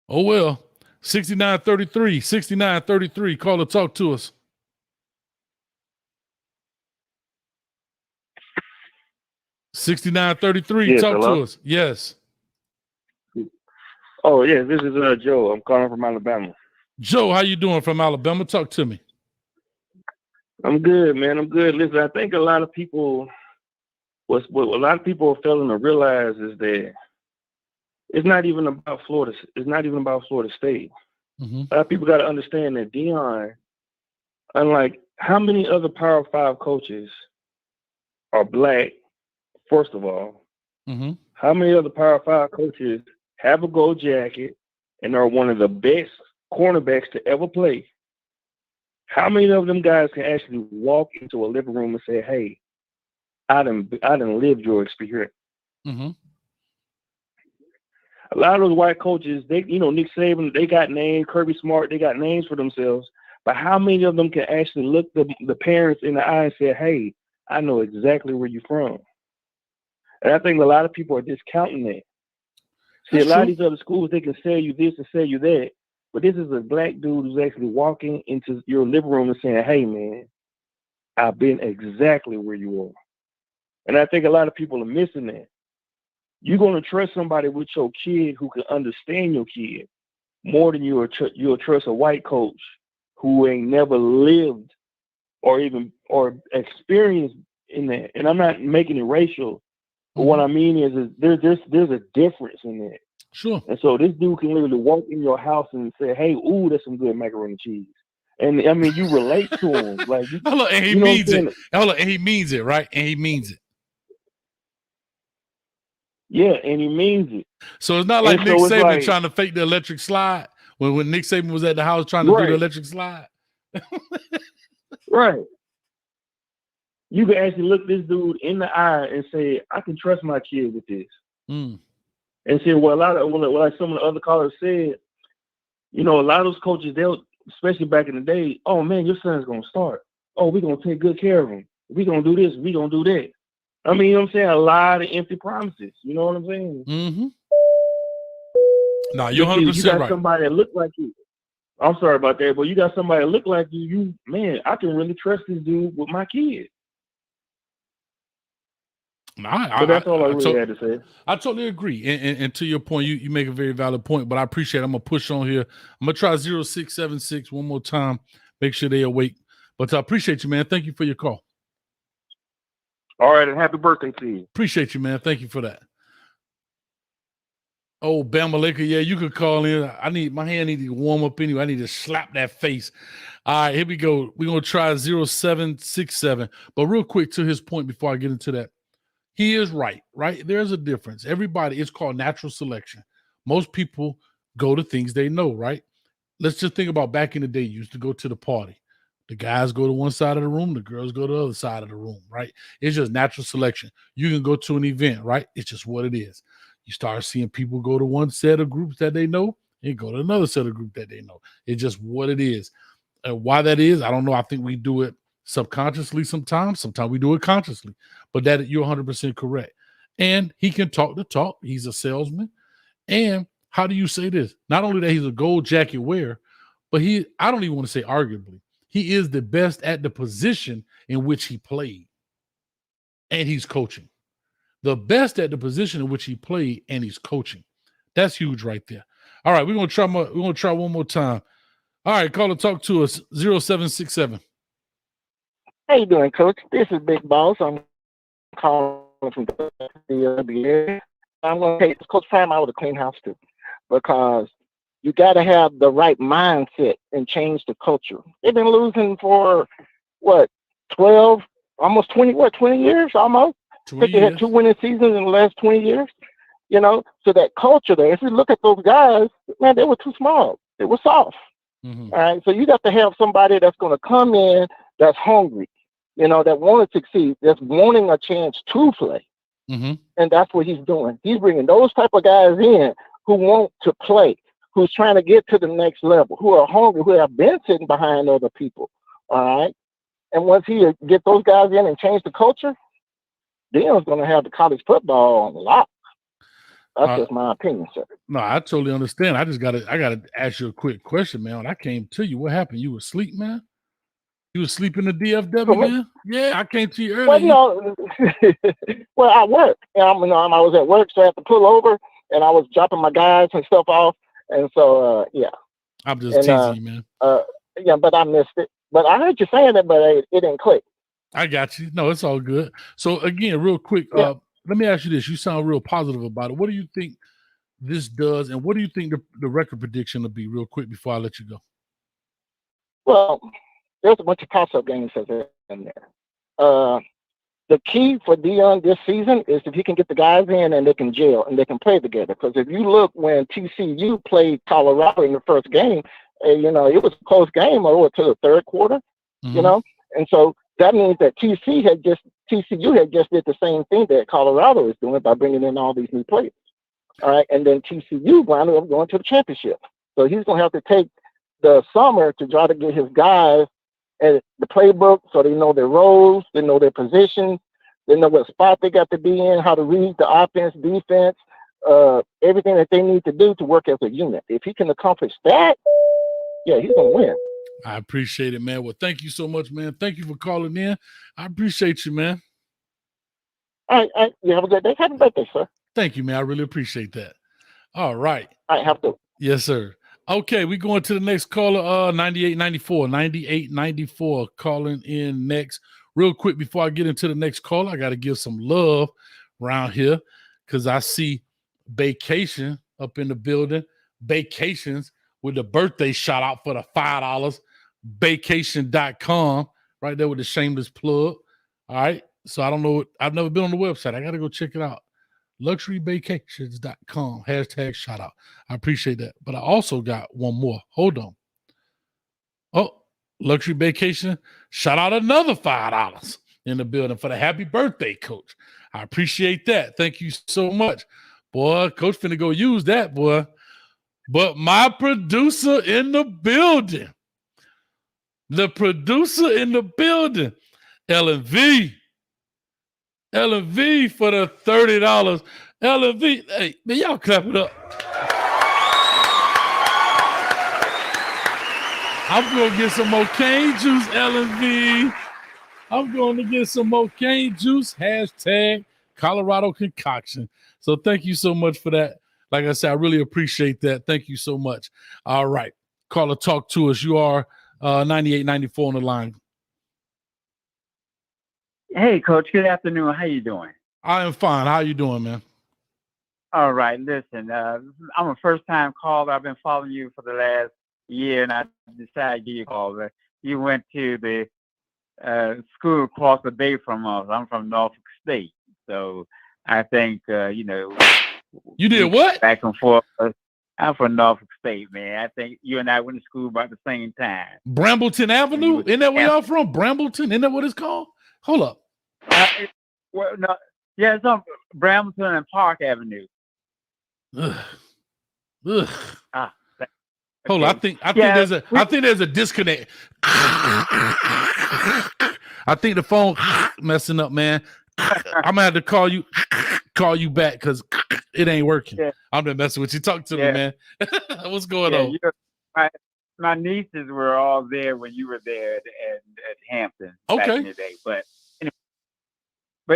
Oh, well. 6933. 6933. Call or talk to us. $69.33. Yes, talk hello? to us. Yes. Oh, yeah, this is Joe. I'm calling from Alabama. Joe, how you doing from Alabama? Talk to me. I'm good, man. I'm good. Listen, I think a lot of people, what a lot of people are failing to realize is that it's not even about Florida. It's not even about Florida State. Mm-hmm. A lot of people got to understand that Deion, unlike how many other Power 5 coaches are black, first of all, mm-hmm. how many other Power 5 coaches have a gold jacket and are one of the best cornerbacks to ever play? How many of them guys can actually walk into a living room and say, hey, I done lived your experience? Mm-hmm. A lot of those white coaches, Nick Saban, they got names, Kirby Smart, they got names for themselves. But how many of them can actually look the parents in the eye and say, hey, I know exactly where you're from? And I think a lot of people are discounting that. See, a lot of these other schools, they can sell you this and sell you that. But this is a black dude who's actually walking into your living room and saying, hey, man, I've been exactly where you are. And I think a lot of people are missing that. You're going to trust somebody with your kid who can understand your kid more than you'll trust a white coach who ain't never lived or experienced in that. And I'm not making it racial, but what I mean is there's a difference in that. Sure. And so this dude can literally walk in your house and say, hey, ooh, that's some good macaroni and cheese. And I mean, you relate to him. Like, and he means it. And he means it, right? And he means it. Yeah, and he means it. So it's not like Nick Saban trying to fake the electric slide when Nick Saban was at the house trying to do the electric slide. Right. You can actually look this dude in the eye and say, I can trust my kid with this. Mm. And say, like some of the other callers said, a lot of those coaches, they'll, especially back in the day, oh man, your son's going to start. Oh, we're going to take good care of him. We're going to do this. We're going to do that. I mean, you know what I'm saying? A lot of empty promises. You know what I'm saying? Mm-hmm. No, you're 100% you got right. Somebody that look like you. I'm sorry about that, but you got somebody that look like you. Man, I can really trust this dude with my kid. No, that's all I really had to say. I totally agree. And to your point, you make a very valid point, but I appreciate it. I'm going to push on here. I'm going to try 0676 one more time. Make sure they awake. But I appreciate you, man. Thank you for your call. All right, and happy birthday to you. Appreciate you, man. Thank you for that. Oh, Bama Laker, yeah, you could call in. My hand needs to warm up anyway. I need to slap that face. All right, here we go. We're going to try 0767. But real quick, to his point before I get into that, he is right? There's a difference. Everybody, it's called natural selection. Most people go to things they know, right? Let's just think about back in the day, you used to go to the party. The guys go to one side of the room, the girls go to the other side of the room, right? It's just natural selection. You can go to an event, right? It's just what it is. You start seeing people go to one set of groups that they know and go to another set of groups that they know. It's just what it is. Why that is, I don't know. I think we do it subconsciously sometimes. Sometimes we do it consciously. But that you're 100% correct. And he can talk the talk. He's a salesman. And how do you say this? Not only that he's a gold jacket wearer, but I don't even want to say arguably, he is the best at the position in which he played. And he's coaching. The best at the position in which he played and he's coaching. That's huge right there. All right, we're gonna try one more time. All right, call and talk to us 0767. How you doing, Coach? This is Big Boss. I'm calling from the area. I'm going to take Coach Prime out of the clean house too, because you got to have the right mindset and change the culture. They've been losing for 12, almost 20 years almost. I think they had 2 winning seasons in the last 20 years. So that culture there. If you look at those guys, man, they were too small. They were soft. Mm-hmm. All right, so you got to have somebody that's going to come in that's hungry. That want to succeed, that's wanting a chance to play. Mm-hmm. And that's what he's doing. He's bringing those type of guys in who want to play, who's trying to get to the next level, who are hungry, who have been sitting behind other people. All right. And once he get those guys in and change the culture, Deion's going to have the college football on lock. That's just my opinion, sir. No, I totally understand. I gotta ask you a quick question, man. When I came to you, what happened? You were asleep, man? You were asleep in the DFW, man? Yeah, I came to you earlier. Well, well, I work. I was at work, so I had to pull over, and I was dropping my guys and stuff off. And so, yeah. I'm just teasing you, man. Yeah, but I missed it. But I heard you saying it, but it didn't click. I got you. No, it's all good. So, again, real quick, let me ask you this. You sound real positive about it. What do you think this does, and what do you think the record prediction will be, real quick, before I let you go? Well, there's a bunch of toss-up games in there. The key for Deion this season is if he can get the guys in and they can gel and they can play together. Because if you look when TCU played Colorado in the first game, it was a close game over to the third quarter, and so that means that TCU had just did the same thing that Colorado is doing by bringing in all these new players. All right, and then TCU wound up going to the championship. So he's going to have to take the summer to try to get his guys at the playbook so they know their roles, they know their positions, they know what spot they got to be in, how to read the offense, defense, everything that they need to do to work as a unit. If he can accomplish that, yeah, he's going to win. I appreciate it, man. Well, thank you so much, man. Thank you for calling in. I appreciate you, man. All right. You have a good day. Happy birthday, sir. Thank you, man. I really appreciate that. All right. I have to. Yes, sir. Okay, we going to the next caller, 9894. 9894 calling in next. Real quick, before I get into the next caller, I got to give some love around here because I see Vacation up in the building. Vacations with the birthday shout out for the $5. Vacation.com, right there with the shameless plug. All right. So I don't know. I've never been on the website. I got to go check it out. LuxuryVacations.com, hashtag shout out. I appreciate that. But I also got one more. Hold on. Oh, Luxury Vacation, shout out another $5 in the building for the happy birthday, Coach. I appreciate that. Thank you so much. Boy, Coach finna go use that, boy. But my producer in the building, the producer in the building, L&V for the $30. L&V, hey, man, y'all clap it up. I'm going to get some more cane juice, L&V. I'm going to get some more cane juice, hashtag Colorado concoction. So thank you so much for that. Like I said, I really appreciate that. Thank you so much. All right. Caller, talk to us. You are 9894 on the line. Hey, Coach. Good afternoon. How you doing? I am fine. How you doing, man? All right. Listen, I'm a first-time caller. I've been following you for the last year, and I decided to give you a call. You went to the school across the bay from us. I'm from Norfolk State. So I think, You did what? Back and forth. I'm from Norfolk State, man. I think you and I went to school about the same time. Brambleton Avenue? Isn't that where y'all from? Brambleton? Isn't that what it's called? Hold up. It's on Brambleton and Park Avenue. Ugh. Okay. Hold on. I think there's a disconnect. I think the phone messing up, man. I'm gonna have to call you back because it ain't working. Yeah. I'm just messing with you. Talk to me, man. What's going on? My nieces were all there when you were there at Hampton back in the day. But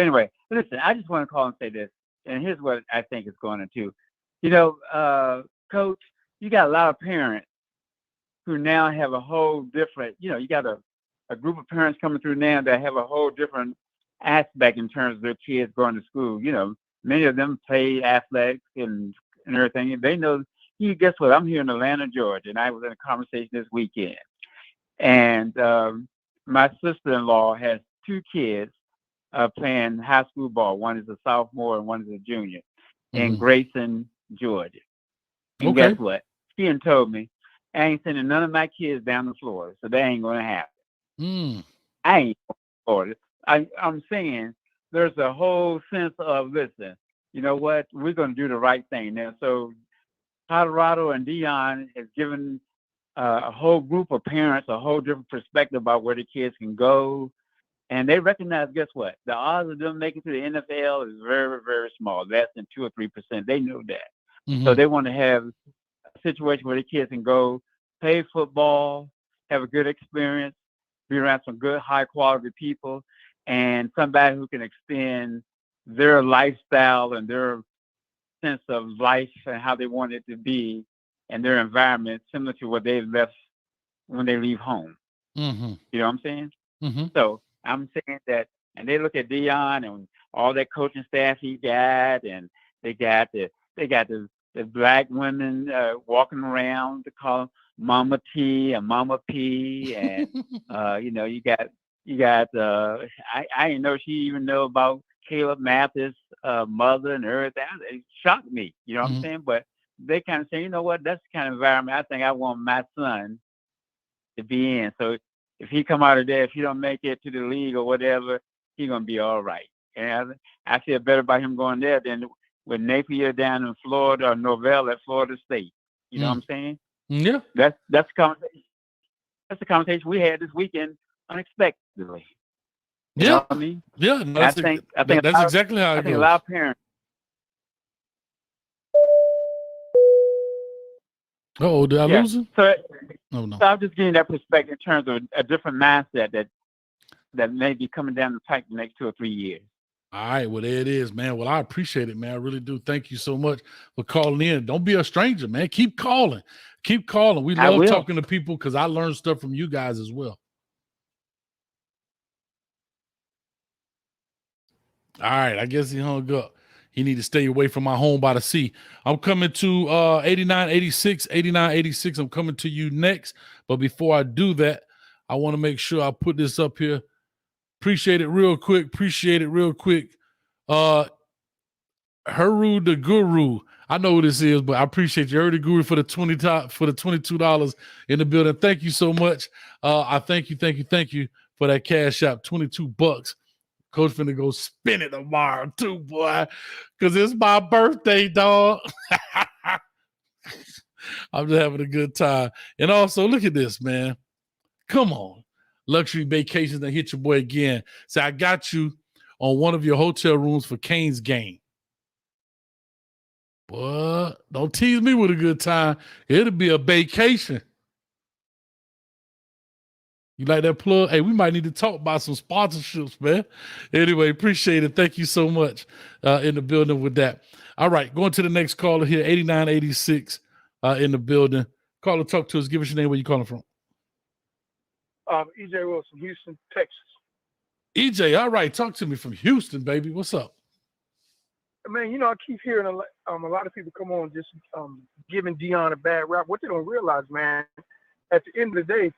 anyway, listen, I just want to call and say this, and here's what I think is going on too. Coach, you got a lot of parents who now have a whole different, you got a group of parents coming through now that have a whole different aspect in terms of their kids going to school. Many of them play athletics and everything. And they know, guess what? I'm here in Atlanta, Georgia, and I was in a conversation this weekend. And my sister-in-law has two kids playing high school ball. One is a sophomore and one is a junior in Grayson, Georgia. And guess what? She done told me, I ain't sending none of my kids down to Florida, so that ain't going to happen. I ain't going to Florida. I'm saying there's a whole sense of, listen, you know what? We're going to do the right thing now. So Colorado and Deion has given a whole group of parents, a whole different perspective about where the kids can go. And they recognize, guess what? The odds of them making to the NFL is very, very small, less than 2 or 3%. They know that. Mm-hmm. So they want to have a situation where the kids can go play football, have a good experience, be around some good, high-quality people, and somebody who can extend their lifestyle and their sense of life and how they want it to be and their environment similar to what they left when they leave home. Mm-hmm. You know what I'm saying? Mm-hmm. So I'm saying that, and they look at Deion and all that coaching staff he got, and they got the black women walking around to call Mama T and Mama P, and you got I didn't know she even know about Caleb Mathis' mother and everything. It shocked me, you know what I'm saying? But they kind of say, you know what, that's the kind of environment I think I want my son to be in. So if he come out of there, if he don't make it to the league or whatever, he's gonna be all right. And I feel better about him going there than with Napier down in Florida or Norvell at Florida State. You know what I'm saying? Yeah. That's the conversation. That's the conversation we had this weekend unexpectedly. You know what I mean? Yeah. No, I think that's exactly how it goes. I think a lot of parents. Oh, did I lose him? So, oh no. So I'm just getting that perspective in terms of a different mindset that may be coming down the pike the next 2 or 3 years. All right, well, there it is, man. Well, I appreciate it, man. I really do. Thank you so much for calling in. Don't be a stranger, man. Keep calling. Keep calling. We love talking to people because I learned stuff from you guys as well. All right, I guess he hung up. He need to stay away from my home by the sea. I'm coming to 8986, 8986. I'm coming to you next. But before I do that, I want to make sure I put this up here. Appreciate it real quick. Heru the Guru. I know who this is, but I appreciate you. Heru the Guru for the $22 in the building. Thank you so much. I thank you for that cash out, $22. Coach finna go spin it tomorrow too, boy, because it's my birthday, dog. I'm just having a good time. And also, look at this, man. Come on. Luxury vacations that hit your boy again. So I got you on one of your hotel rooms for Kane's game. But don't tease me with a good time. It'll be a vacation. You like that plug? Hey, we might need to talk about some sponsorships, man. Anyway, appreciate it. Thank you so much in the building with that. All right, going to the next caller here, 8986 in the building. Caller, talk to us. Give us your name, where you calling from. EJ Wilson, Houston, Texas. EJ, all right. Talk to me from Houston, baby. What's up? Man, I keep hearing a lot of people come on just giving Deion a bad rap. What they don't realize, man, at the end of the day,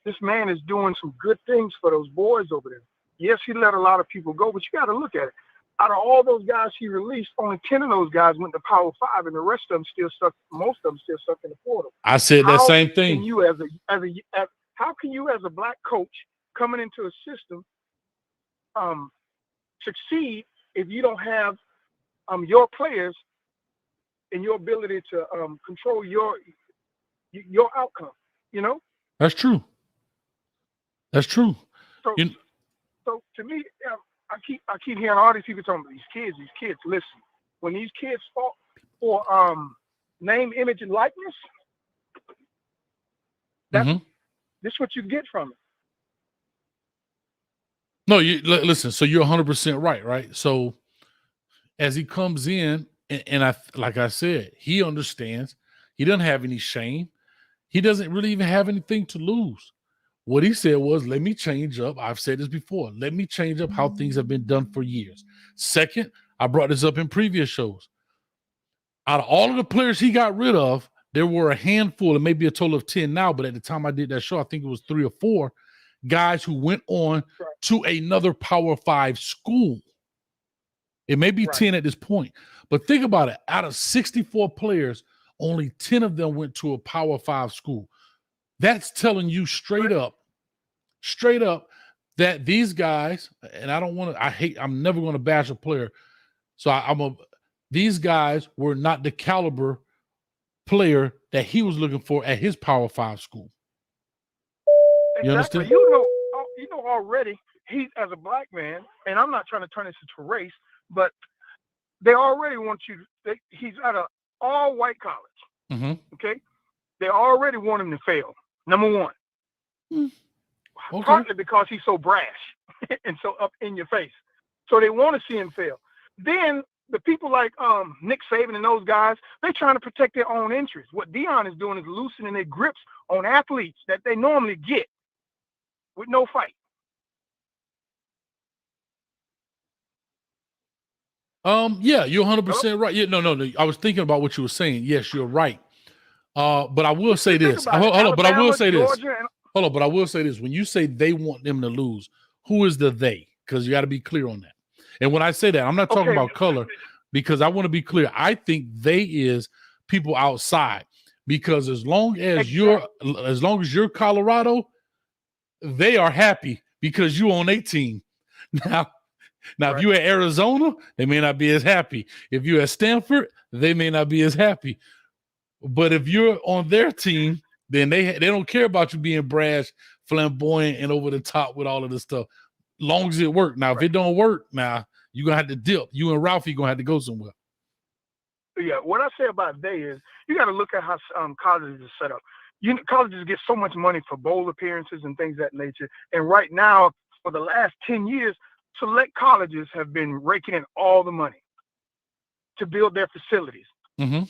this man is doing some good things for those boys over there. Yes, he let a lot of people go, but you got to look at it. Out of all those guys he released, only 10 of those guys went to Power 5, and the rest of them still stuck. Most of them still stuck in the portal. I said that same thing. How can you, as a black coach, coming into a system, succeed if you don't have your players and your ability to control your outcome? That's true. So to me, I keep hearing all these people talking about these kids. Listen, when these kids fought for name, image, and likeness, this is what you get from it. No, listen. So you're 100% right? So as he comes in, and I, like I said, he understands. He doesn't have any shame. He doesn't really even have anything to lose. What he said was, let me change up. I've said this before. Let me change up how things have been done for years. Second, I brought this up in previous shows. Out of all of the players he got rid of, there were a handful, and maybe a total of 10 now, but at the time I did that show, I think it was 3 or 4 guys who went on to another Power 5 school. It may be 10 at this point. But think about it. Out of 64 players, only 10 of them went to a Power 5 school. That's telling you straight up that these guys, and I'm never going to bash a player. So these guys were not the caliber player that he was looking for at his Power 5 school. You Exactly. understand? You know already he's as a black man, and I'm not trying to turn this into race, but they already want you. He's at an all-white college. Mm-hmm. Okay, they already want him to fail. Number one, Okay. partly because he's so brash and so up in your face, so they want to see him fail. Then the people like Nick Saban and those guys, they're trying to protect their own interests. What Deion is doing is loosening their grips on athletes that they normally get with no fight. Yeah, you're 100% right. Yeah, no. I was thinking about what you were saying. Yes, you're right. But I will say this. Hold on, but I will say this. Hold on, but I will say this. When you say they want them to lose, who is the they? Because you got to be clear on that. And when I say that, I'm not talking about color, because I want to be clear. I think they is people outside, because as long as you're Colorado, they are happy because you on 18. Now, if you're at Arizona, they may not be as happy. If you're at Stanford, they may not be as happy. But if you're on their team, then they don't care about you being brash, flamboyant, and over the top with all of this stuff. Long as it works. Now, if it don't work, now you're gonna have to dip. You and Ralphie gonna have to go somewhere. Yeah, what I say about they is you got to look at how colleges are set up. Colleges get so much money for bowl appearances and things of that nature. And right now, for the last 10 years, select colleges have been raking in all the money to build their facilities. Mm-hmm.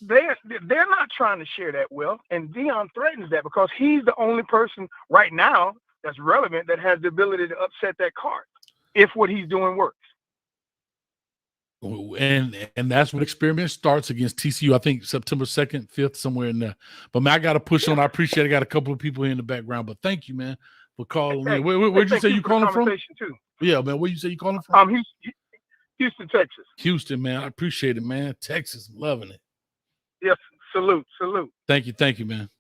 They're not trying to share that wealth, and Deion threatens that because he's the only person right now that's relevant that has the ability to upset that cart if what he's doing works. And that's when experiment starts against TCU. I think September 2nd, 5th, somewhere in there. But man, I got to push on. I appreciate it. I got a couple of people here in the background, but thank you, man, for calling in. Where'd you say you calling from? Too. Yeah, man. Where you say you calling from? Houston, Texas. Houston, man. I appreciate it, man. Texas, loving it. Yes, salute. Thank you, man.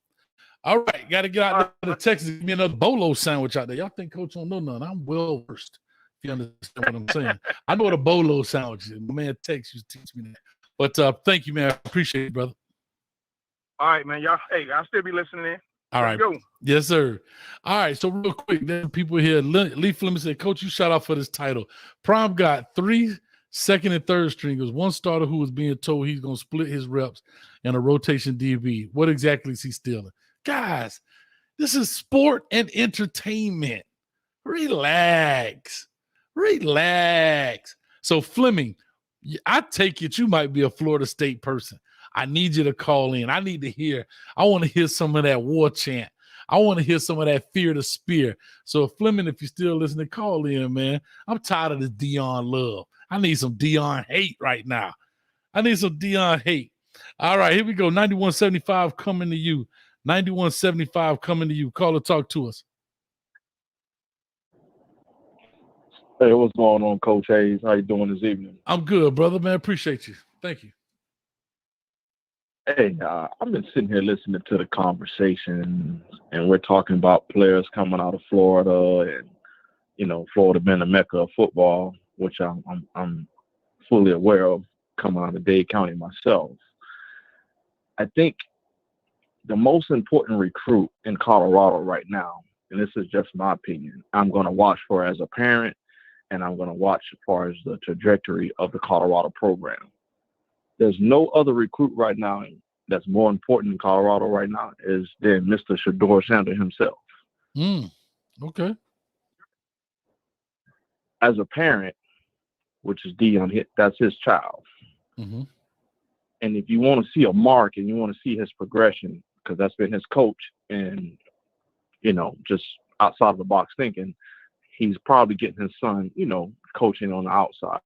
All right, got to get out there to Texas. Give me another bolo sandwich out there. Y'all think Coach don't know nothing? I'm well versed. If you understand what I'm saying, I know what a bolo sandwich is. My man Tex used to teach me that. But thank you, man. I appreciate it, brother. All right, man. Y'all, I'll still be listening in. All right. Go. Yes, sir. All right. So real quick, then people here. Lee Fleming said, Coach, you shout out for this title. Prime got 3 second and third stringers, one starter who was being told he's going to split his reps and a rotation DB. What exactly is he stealing? Guys, this is sport and entertainment. Relax. So Fleming, I take it you might be a Florida State person. I need you to call in. I want to hear some of that war chant. I want to hear some of that fear to spear. So Fleming, if you're still listening, call in, man. I'm tired of this Deion love. I need some Deion hate right now. All right, here we go. 9175 coming to you. 9175 coming to you. Call or talk to us. Hey, what's going on, Coach Hayes? How you doing this evening? I'm good, brother, man. Appreciate you. Thank you. Hey, I've been sitting here listening to the conversation, and we're talking about players coming out of Florida, and Florida being the mecca of football, which I'm fully aware of, coming out of Dade County myself. I think the most important recruit in Colorado right now, and this is just my opinion, I'm going to watch for as a parent, and I'm going to watch as far as the trajectory of the Colorado program. There's no other recruit right now that's more important in Colorado right now than Mr. Shedeur Sanders himself. Okay. As a parent, which is Deion, that's his child. Mm-hmm. And if you want to see a mark and you want to see his progression, because that's been his coach, and just outside of the box thinking, he's probably getting his son, coaching on the outside.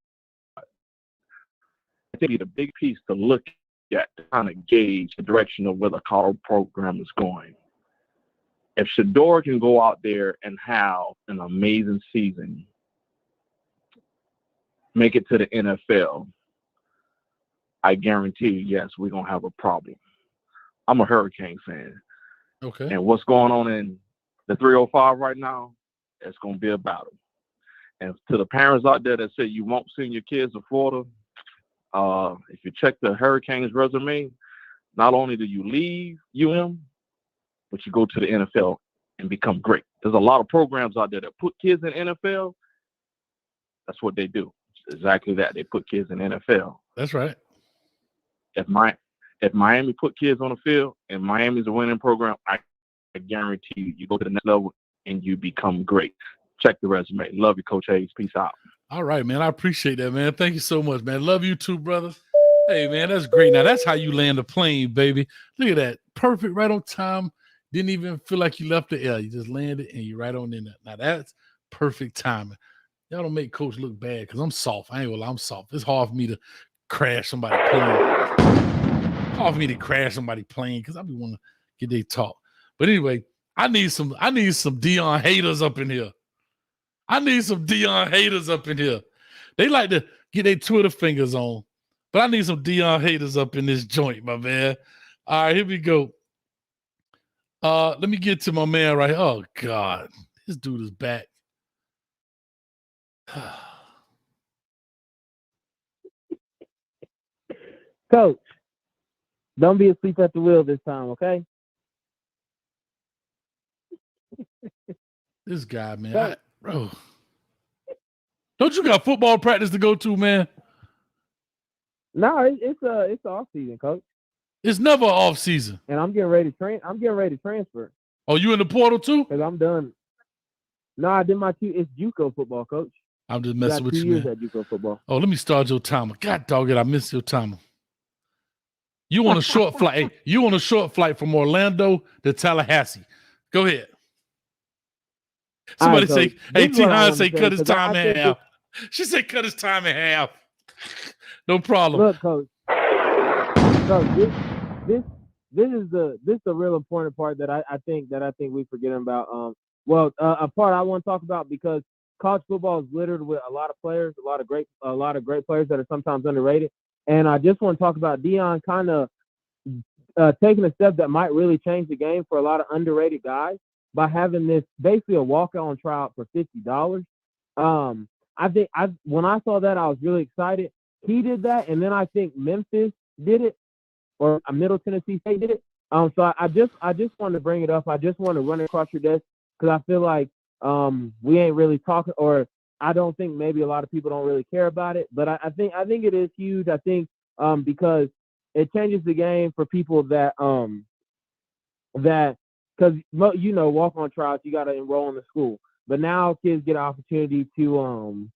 I think the big piece to look at to kind of gauge the direction of where the Colorado program is going. If Shedeur can go out there and have an amazing season, make it to the NFL, I guarantee you, yes, we're going to have a problem. I'm a Hurricane fan. Okay. And what's going on in the 305 right now, it's going to be a battle. And to the parents out there that say you won't send your kids to Florida, if you check the Hurricanes resume, not only do you leave but you go to the NFL and become great. There's a lot of programs out there that put kids in NFL. That's what they do. It's exactly that. They put kids in NFL. That's right. If Miami put kids on the field and Miami's a winning program, I guarantee you go to the next level and you become great. Check the resume. Love you, Coach Hayes. Peace out. All right, man. I appreciate that, man. Thank you so much, man. Love you too, brother. Hey, man, that's great. Now, that's how you land a plane, baby. Look at that. Perfect, right on time. Didn't even feel like you left the air. You just landed and you're right on in there. Now, that's perfect timing. Y'all don't make Coach look bad because I'm soft. I ain't gonna lie, I'm soft. It's hard for me to crash somebody's plane. Hard for me to crash somebody's plane because I be want to get they talk. But anyway, I need some Deion haters up in here. They like to get their Twitter fingers on. But I need some Deion haters up in this joint, my man. All right, here we go. Let me get to my man right here. Oh, God. This dude is back. Coach, don't be asleep at the wheel this time, okay? This guy, man. Bro. Don't you got football practice to go to, man? No, it's off season, Coach. It's never off season. And I'm getting ready to transfer. Oh, you in the portal too? Because I'm done. No, I did my it's JUCO football, Coach. I'm just messing with you, man. 2 years at JUCO football. Oh, let me start your timer. God dog it, I missed your timer. You on a short flight? Hey, you on a short flight from Orlando to Tallahassee? Go ahead. Somebody say, "Hey, T-Han say cut his time in half." She said, "Cut his time in half." No problem. Look, Coach. This is the real important part that I think we forget about. A part I want to talk about because college football is littered with a lot of players, a lot of great players that are sometimes underrated. And I just want to talk about Deion kind of taking a step that might really change the game for a lot of underrated guys by having this basically a walk-on tryout for $50. I think when I saw that, I was really excited. He did that, and then I think Memphis did it, or Middle Tennessee State did it. So I just wanted to bring it up. I just want to run it across your desk because I feel like we ain't really talking, or I don't think maybe a lot of people don't really care about it. But I think it is huge. I think because it changes the game for people that because walk-on tryouts, you got to enroll in the school. But now kids get an opportunity to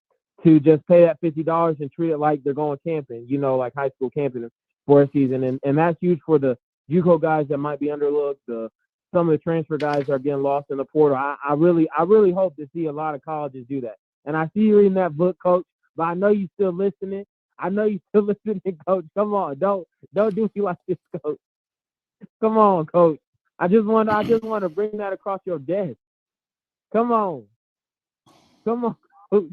just pay that $50 and treat it like they're going camping, like high school camping for a season. And that's huge for the JUCO guys that might be underlooked. Some of the transfer guys are getting lost in the portal. I really hope to see a lot of colleges do that. And I see you reading that book, Coach, but I know you still listening. Coach. Come on, don't do me like this, Coach. Come on, Coach. I just want to bring that across your desk. Come on, Coach.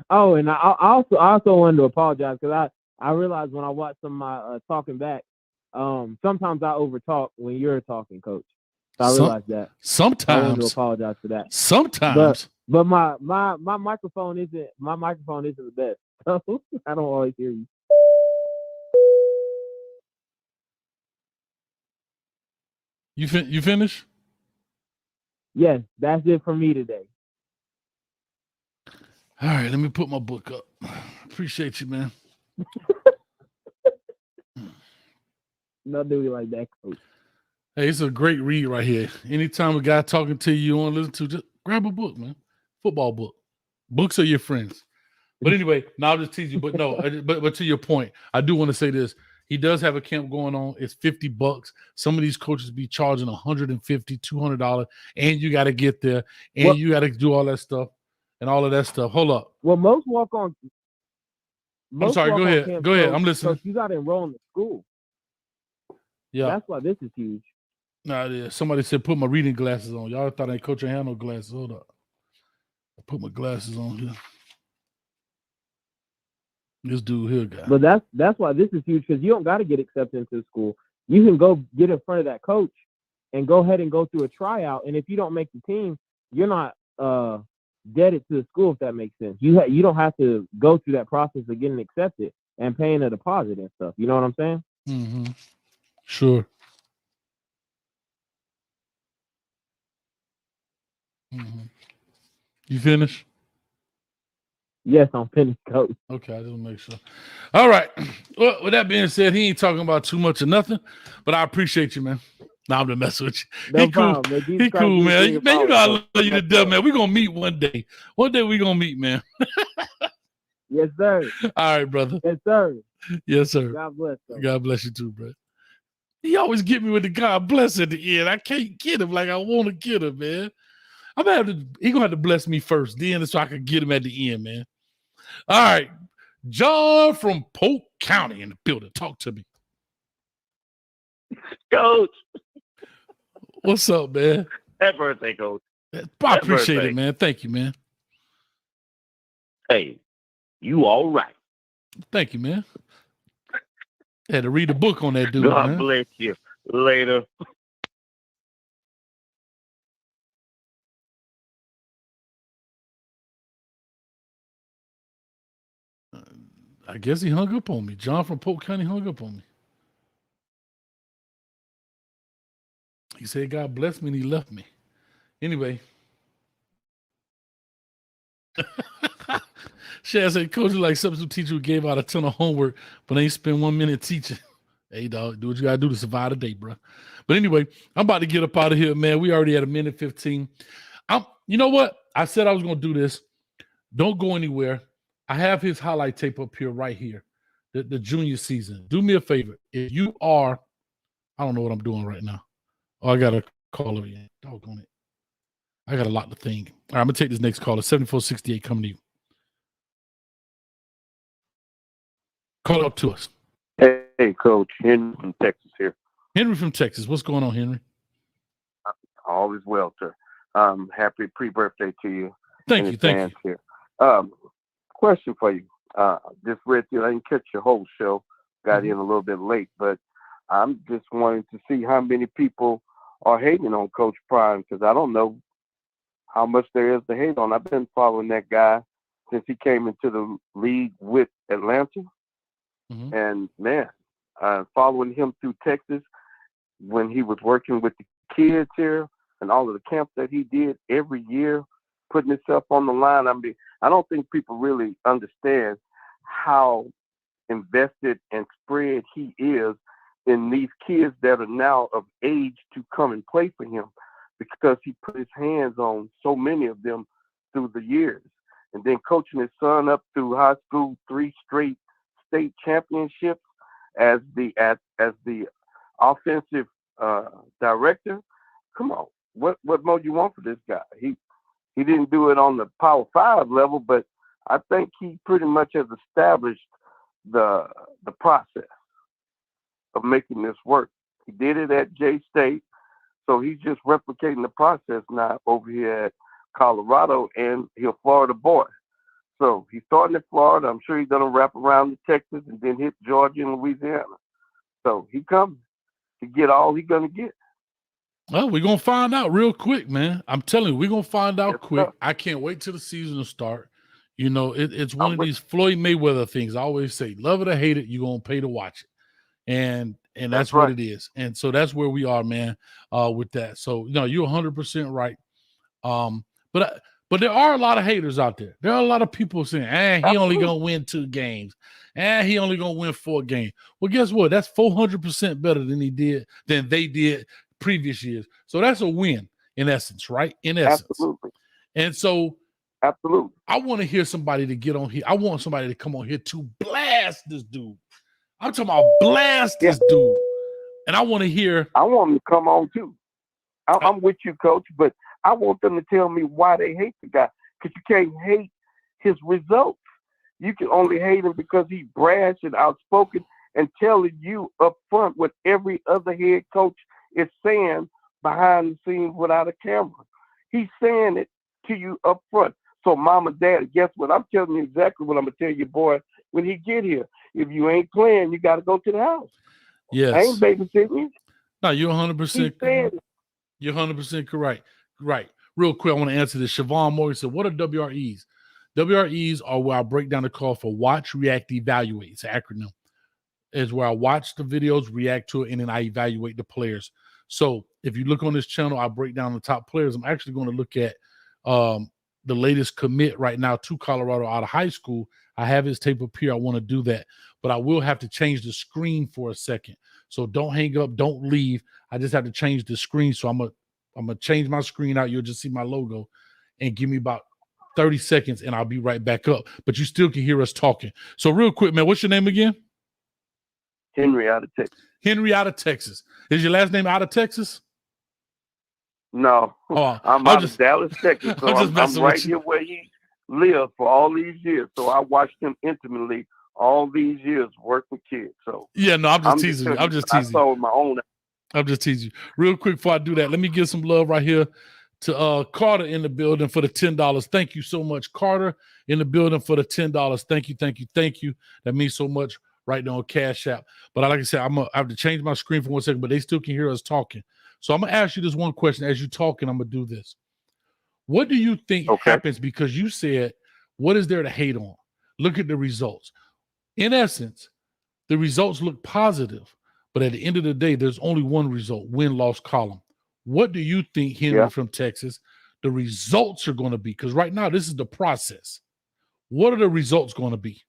Oh, and I also wanted to apologize because I realized when I watched some of my talking back, sometimes I overtalk when you're talking, Coach. So I realized that. Sometimes I wanted to apologize for that. Sometimes, but my microphone isn't the best. So I don't always hear you. You finish? Yes, that's it for me today. All right, let me put my book up. Appreciate you, man. No duty like that, Coach. Hey, it's a great read right here. Anytime a guy talking to you want to listen to, just grab a book, man. Football book. Books are your friends. But anyway, now I'll just tease you. But no, but to your point, I do want to say this. He does have a camp going on. It's $50. Some of these coaches be charging $150, $200, and you got to get there, and you got to do all that stuff and all of that stuff. Hold up. Well, most walk-on. I'm sorry. Go ahead. Go ahead. I'm listening. You got to enroll in the school. Yeah, that's why this is huge. Nah, yeah. Somebody said put my reading glasses on. Y'all thought I coach ain't had no glasses. Hold up. I put my glasses on here. This dude here, guy. But that's why this is huge because you don't got to get accepted into the school. You can go get in front of that coach and go ahead and go through a tryout. And if you don't make the team, you're not indebted to the school, if that makes sense. You don't have to go through that process of getting accepted and paying a deposit and stuff. You know what I'm saying? Mm-hmm. Sure. Mm-hmm. You finished? Yes, I'm finished, Coach. Okay, I just want to make sure. All right. Well, with that being said, he ain't talking about too much or nothing, but I appreciate you, man. Nah, I'm just messing with you. No He cool. problem, man. He cool, man. Man, you know I love you to death, man. We're going to meet one day. One day we're going to meet, man. Yes, sir. All right, brother. Yes, sir. Yes, sir. God bless. Sir. God bless you too, bro. He always get me with the God bless at the end. I can't get him like I want to get him, man. I'm gonna have to. He gonna have to bless me first, then so I can get him at the end, man. All right, John from Polk County in the building. Talk to me, Coach. What's up, man? Happy birthday, Coach. I appreciate it, man. Thank you, man. Hey, you all right? Thank you, man. Had to read a book on that dude. God man. bless you. Later. I guess he hung up on me. John from Polk County hung up on me. He said, God bless me, and he left me. Anyway. Shad said, Coach is like substitute teacher who gave out a ton of homework, but ain't spend 1 minute teaching. Hey, dog, do what you got to do to survive the day, bro. But anyway, I'm about to get up out of here, man. We already at 1:15. You know what? I said I was going to do this. Don't go anywhere. I have his highlight tape up here, right here, the junior season. Do me a favor. If you are, I don't know what I'm doing right now. Oh, I got to call her in. Doggone it. I got to lock the thing. All right, I'm going to take this next caller. 7468 coming to you. Call up to us. Hey, Coach. Henry from Texas here. Henry from Texas. What's going on, Henry? All is well, sir. Happy pre-birthday to you. Thank you. Thank you. Question for you. Just read through. I didn't catch your whole show. Got in a little bit late, but I'm just wanting to see how many people are hating on Coach Prime, because I don't know how much there is to hate on. I've been following that guy since he came into the league with Atlanta. And man, following him through Texas when he was working with the kids here and all of the camps that he did every year, putting himself on the line. I mean, I don't think people really understand how invested and spread he is in these kids that are now of age to come and play for him, because he put his hands on so many of them through the years. And then coaching his son up through high school, 3 straight state championships as the offensive director. Come on, what more do you want for this guy? He didn't do it on the Power 5 level, but I think he pretty much has established the process of making this work. He did it at J State, so he's just replicating the process now over here at Colorado, and he's a Florida boy. So he's starting in Florida. I'm sure he's going to wrap around to Texas and then hit Georgia and Louisiana. So he comes to get all he's going to get. Well, we're going to find out real quick, man. I'm telling you, we're going to find out quick. Sir. I can't wait till the season to start. You know, it's one of these Floyd Mayweather things. I always say, love it or hate it, you're going to pay to watch it. And that's what it is. And so that's where we are, man, with that. So, you know, you're 100% right. But there are a lot of haters out there. There are a lot of people saying, he only going to win 2 games. He only going to win 4 games. Well, guess what? That's 400% better than they did previous years. So that's a win in essence, right? In essence. Absolutely. And so absolutely, I want to hear somebody to get on here. I want somebody to come on here to blast this dude. I'm talking about blast this dude. And I want to hear. I want him to come on too. I'm with you, Coach, but I want them to tell me why they hate the guy, because you can't hate his results. You can only hate him because he's brash and outspoken and telling you up front what every other head coach is saying behind the scenes without a camera. He's saying it to you up front. So mama, daddy, guess what? I'm telling you exactly what I'm going to tell your boy when he get here. If you ain't playing, you got to go to the house. Yes. I ain't babysitting you. No, you're 100%. You're 100% correct. Right. Real quick, I want to answer this. Siobhan Morgan said, what are WREs? WREs are where I break down the call for watch, react, evaluate. It's an acronym. is where I watch the videos, react to it, and then I evaluate the players. So if you look on this channel, I break down the top players. I'm actually going to look at the latest commit right now to Colorado out of high school. I have his tape up here. I want to do that, but I will have to change the screen for a second. So don't hang up, don't leave. I just have to change the screen. So I'm gonna change my screen out. You'll just see my logo, and give me about 30 seconds, and I'll be right back up. But you still can hear us talking. So real quick, man, what's your name again? Henry out of Texas. Henry out of Texas. Is your last name out of Texas? No, Oh, I'm out of Dallas, Texas. So I'm right with you. here where he lived for all these years. So I watched him intimately all these years work with kids. So yeah, no, I'm just teasing you. I'm just teasing I saw my own. I'm just teasing you. Real quick before I do that, let me give some love right here to Carter in the building for the $10. Thank you so much, Carter, in the building for the $10. Thank you, thank you, thank you. That means so much right there on Cash App. But like I said, I have to change my screen for 1 second, but they still can hear us talking. So I'm going to ask you this one question. As you're talking, I'm going to do this. What do you think happens? Because you said, what is there to hate on? Look at the results. In essence, the results look positive, but at the end of the day, there's only one result, win-loss column. What do you think, Henry from Texas, the results are going to be? Because right now, this is the process. What are the results going to be?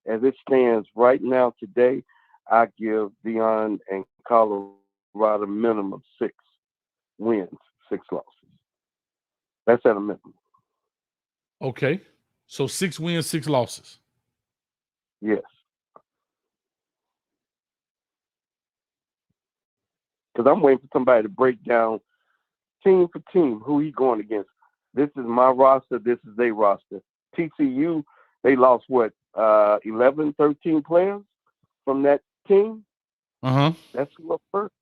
As it stands right now today, I give Deion and Colorado minimum 6 wins, 6 losses. That's at a minimum. Okay. So 6 wins, 6 losses. Yes. Because I'm waiting for somebody to break down team for team who he going against. This is my roster. This is their roster. TCU, they lost what, 11, 13 players from that team? That's what first.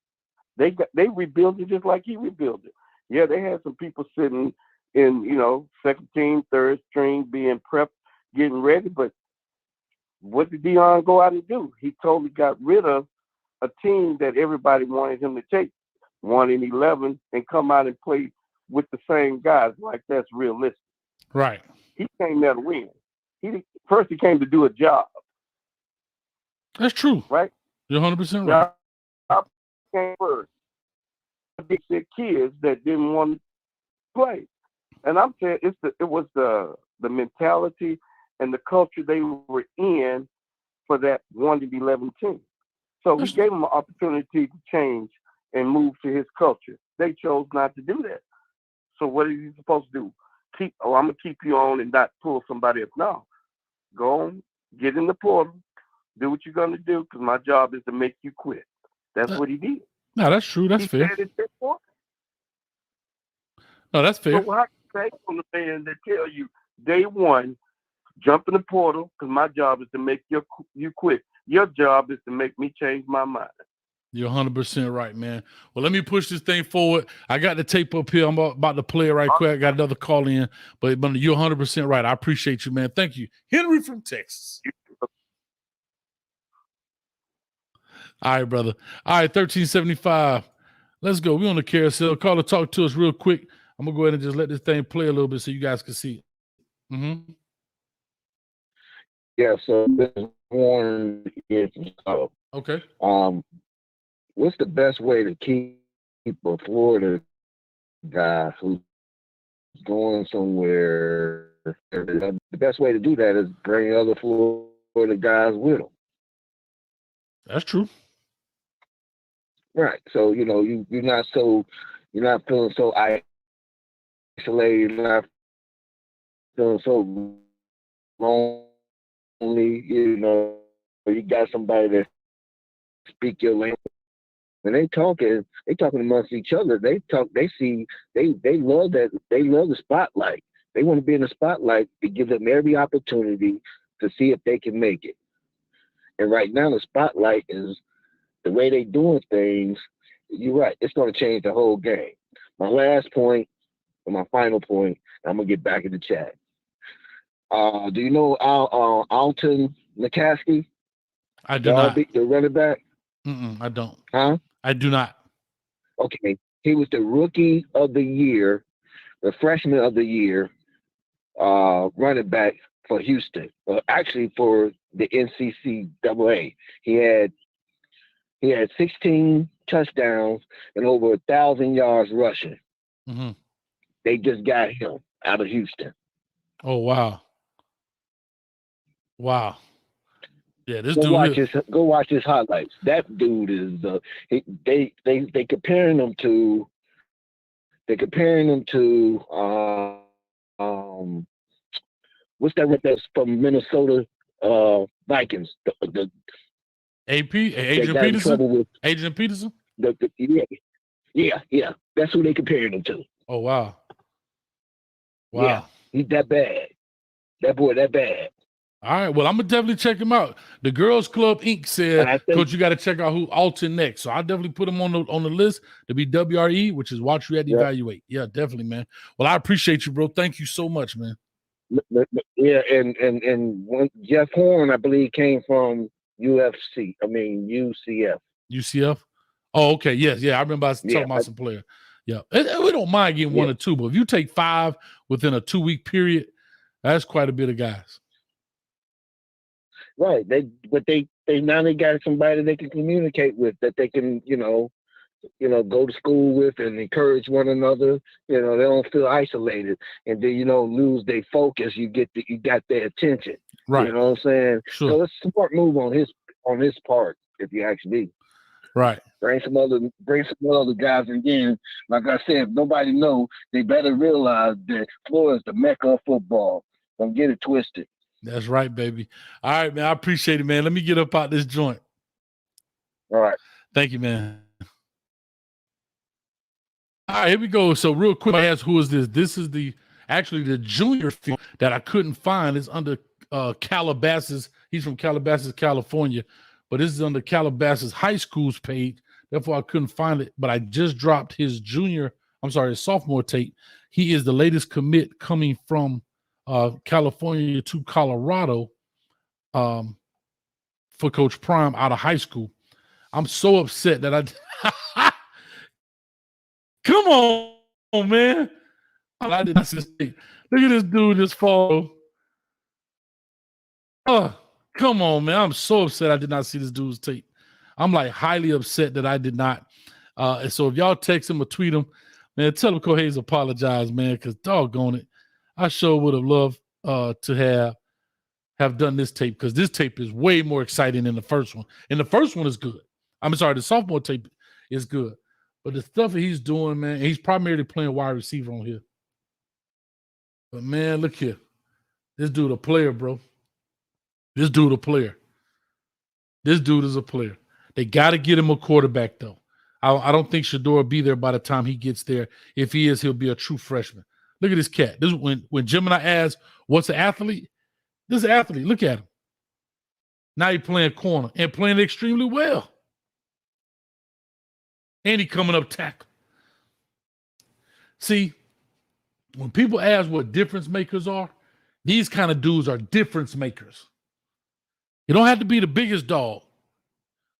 They rebuilt it just like he rebuilt it. Yeah, they had some people sitting in, second team, third string, being prepped, getting ready. But what did Deion go out and do? He totally got rid of a team that everybody wanted him to take, 1-11, and come out and play with the same guys. Like, that's realistic. Right. He came there to win. First, he came to do a job. That's true. Right? You're 100% right. Job came first. They said kids that didn't want to play. And I'm saying it was the mentality and the culture they were in for that 1-11 team. So he gave them an opportunity to change and move to his culture. They chose not to do that. So what is he supposed to do? I'm going to keep you on and not pull somebody else. No. Go on, get in the portal, do what you're going to do, because my job is to make you quit. That's what he did. No, that's true. That's fair. No, that's fair. So I can take on the man that tell you day one, jump in the portal, because my job is to make you quit. Your job is to make me change my mind. You're 100% right, man. Well, let me push this thing forward. I got the tape up here. I'm about to play it right quick. I got another call in, but you're 100% right. I appreciate you, man. Thank you. Henry from Texas. All right, brother. All right, 1375. Let's go. We're on the carousel. Caller, talk to us real quick. I'm going to go ahead and just let this thing play a little bit so you guys can see it. Mm-hmm. Yeah, so this is Warren. Okay. What's the best way to keep a Florida guy who's going somewhere? The best way to do that is bring other Florida guys with them. That's true. Right. So, you're not feeling so isolated, you're not feeling so lonely, you got somebody that speak your language. When they talking amongst each other, they love that. They love the spotlight. They want to be in the spotlight to give them every opportunity to see if they can make it. And right now, the spotlight is the way they doing things. You're right. It's going to change the whole game. My last point, or my final point, I'm going to get back in the chat. Do you know Alton McCaskey? I do not. The running back? I don't. Huh? I do not. Okay. He was the rookie of the year, the freshman of the year, running back for Houston. Actually, for the NCCAA, he had 16 touchdowns and over 1,000 yards rushing. Mm-hmm. They just got him out of Houston. Oh wow. Wow. Yeah, this Go dude. Go watch his highlights. That dude is they comparing him to what's that that's from Minnesota Vikings? The Adrian Peterson. Adrian Peterson. Yeah. That's who they comparing him to. Oh wow. Wow. Yeah, he's that bad. That boy that bad. All right. Well, I'm gonna definitely check him out. The Girls Club Inc. said, Coach, you got to check out who Alton next. So I'll definitely put him on the list to be WRE, which is Watch, React, Evaluate. Yeah, definitely, man. Well, I appreciate you, bro. Thank you so much, man. Yeah, and one, Jeff Horn, I believe, came from UCF. UCF. Oh, okay. Yes, yeah. I remember I was talking about some player. Yeah, we don't mind getting one or two, but if you take 5 within a 2-week period, that's quite a bit of guys. Right. They now they got somebody they can communicate with, that they can, go to school with and encourage one another. They don't feel isolated, and then lose their focus. You got their attention. Right. You know what I'm saying? Sure. So it's a smart move on his part, if you ask me. Right. Bring some other guys again. Like I said, if nobody know, they better realize that Florida is the mecca of football. Don't get it twisted. That's right, baby. All right, man. I appreciate it, man. Let me get up out this joint. All right. Thank you, man. All right, here we go. So real quick, I asked, who is this? This is the junior film that I couldn't find. It's under Calabasas. He's from Calabasas, California, but this is under Calabasas High School's page. Therefore, I couldn't find it, but I just dropped his sophomore tape. He is the latest commit coming from California to Colorado for Coach Prime out of high school. I'm so upset that I come on, man. I did not see this tape. Look at this dude this fall. Oh, come on, man. I'm so upset I did not see this dude's tape. I'm like highly upset that I did not. And so if y'all text him or tweet him, man, tell him Coach Hayes apologize, man, because doggone it. I sure would have loved to have done this tape, because this tape is way more exciting than the first one. And the first one is good. I'm sorry, the sophomore tape is good. But the stuff that he's doing, man, he's primarily playing wide receiver on here. But, man, look here. This dude a player, bro. This dude a player. This dude is a player. They got to get him a quarterback, though. I don't think Shador will be there by the time he gets there. If he is, he'll be a true freshman. Look at this cat. This is when Gemini asks, what's an athlete? This is an athlete. Look at him. Now he's playing corner and playing extremely well. And he coming up tackle. See, when people ask what difference makers are, these kind of dudes are difference makers. You don't have to be the biggest dog,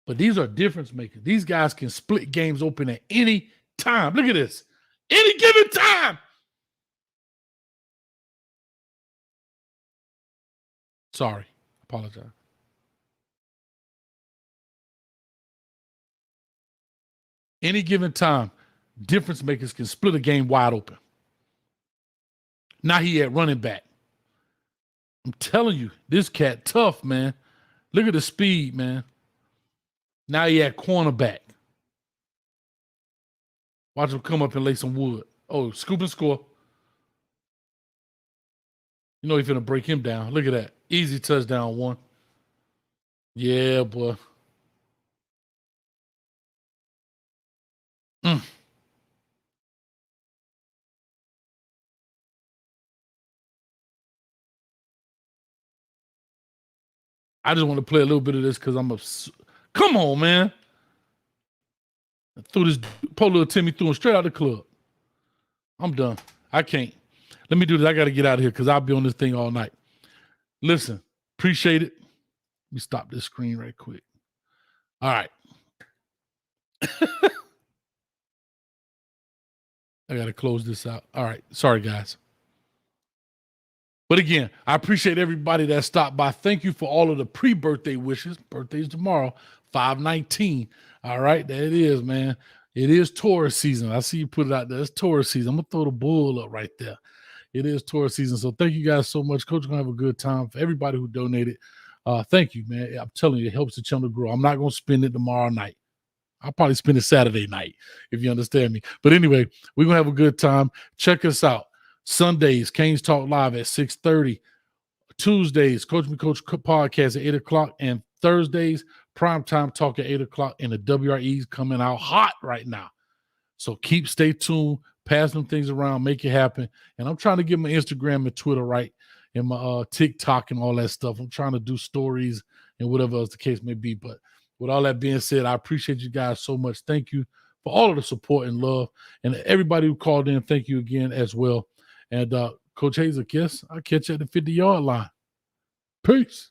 but these are difference makers. These guys can split games open at any time. Look at this. Any given time. Sorry. Apologize. Any given time, difference makers can split a game wide open. Now he at running back. I'm telling you, this cat tough, man. Look at the speed, man. Now he at cornerback. Watch him come up and lay some wood. Oh, scoop and score. You know he's finna break him down. Look at that. Easy touchdown, 1. Yeah, boy. I just want to play a little bit of this because come on, man. I threw this poor little Timmy threw him straight out the club. I'm done. I can't. Let me do this. I got to get out of here because I'll be on this thing all night. Listen, appreciate it. Let me stop this screen right quick. All right. I got to close this out. All right. Sorry, guys. But again, I appreciate everybody that stopped by. Thank you for all of the pre-birthday wishes. Birthday's tomorrow, 5/19. All right, there it is, man. It is Taurus season. I see you put it out there. It's Taurus season. I'm going to throw the bull up right there. It is Taurus season. So thank you guys so much. Coach, going to have a good time. For everybody who donated, thank you, man. I'm telling you, it helps the channel grow. I'm not going to spend it tomorrow night. I'll probably spend it Saturday night, if you understand me. But anyway, we're going to have a good time. Check us out. Sundays, Canes Talk Live at 6:30. Tuesdays, Coach Me Coach podcast at 8 o'clock. And Thursdays, Primetime Talk at 8 o'clock. And the WRE's coming out hot right now. So stay tuned, pass them things around, make it happen. And I'm trying to get my Instagram and Twitter right, and my TikTok and all that stuff. I'm trying to do stories and whatever else the case may be. But with all that being said, I appreciate you guys so much. Thank you for all of the support and love. And everybody who called in, thank you again as well. And Coach Hayes, I guess I'll catch you at the 50-yard line. Peace.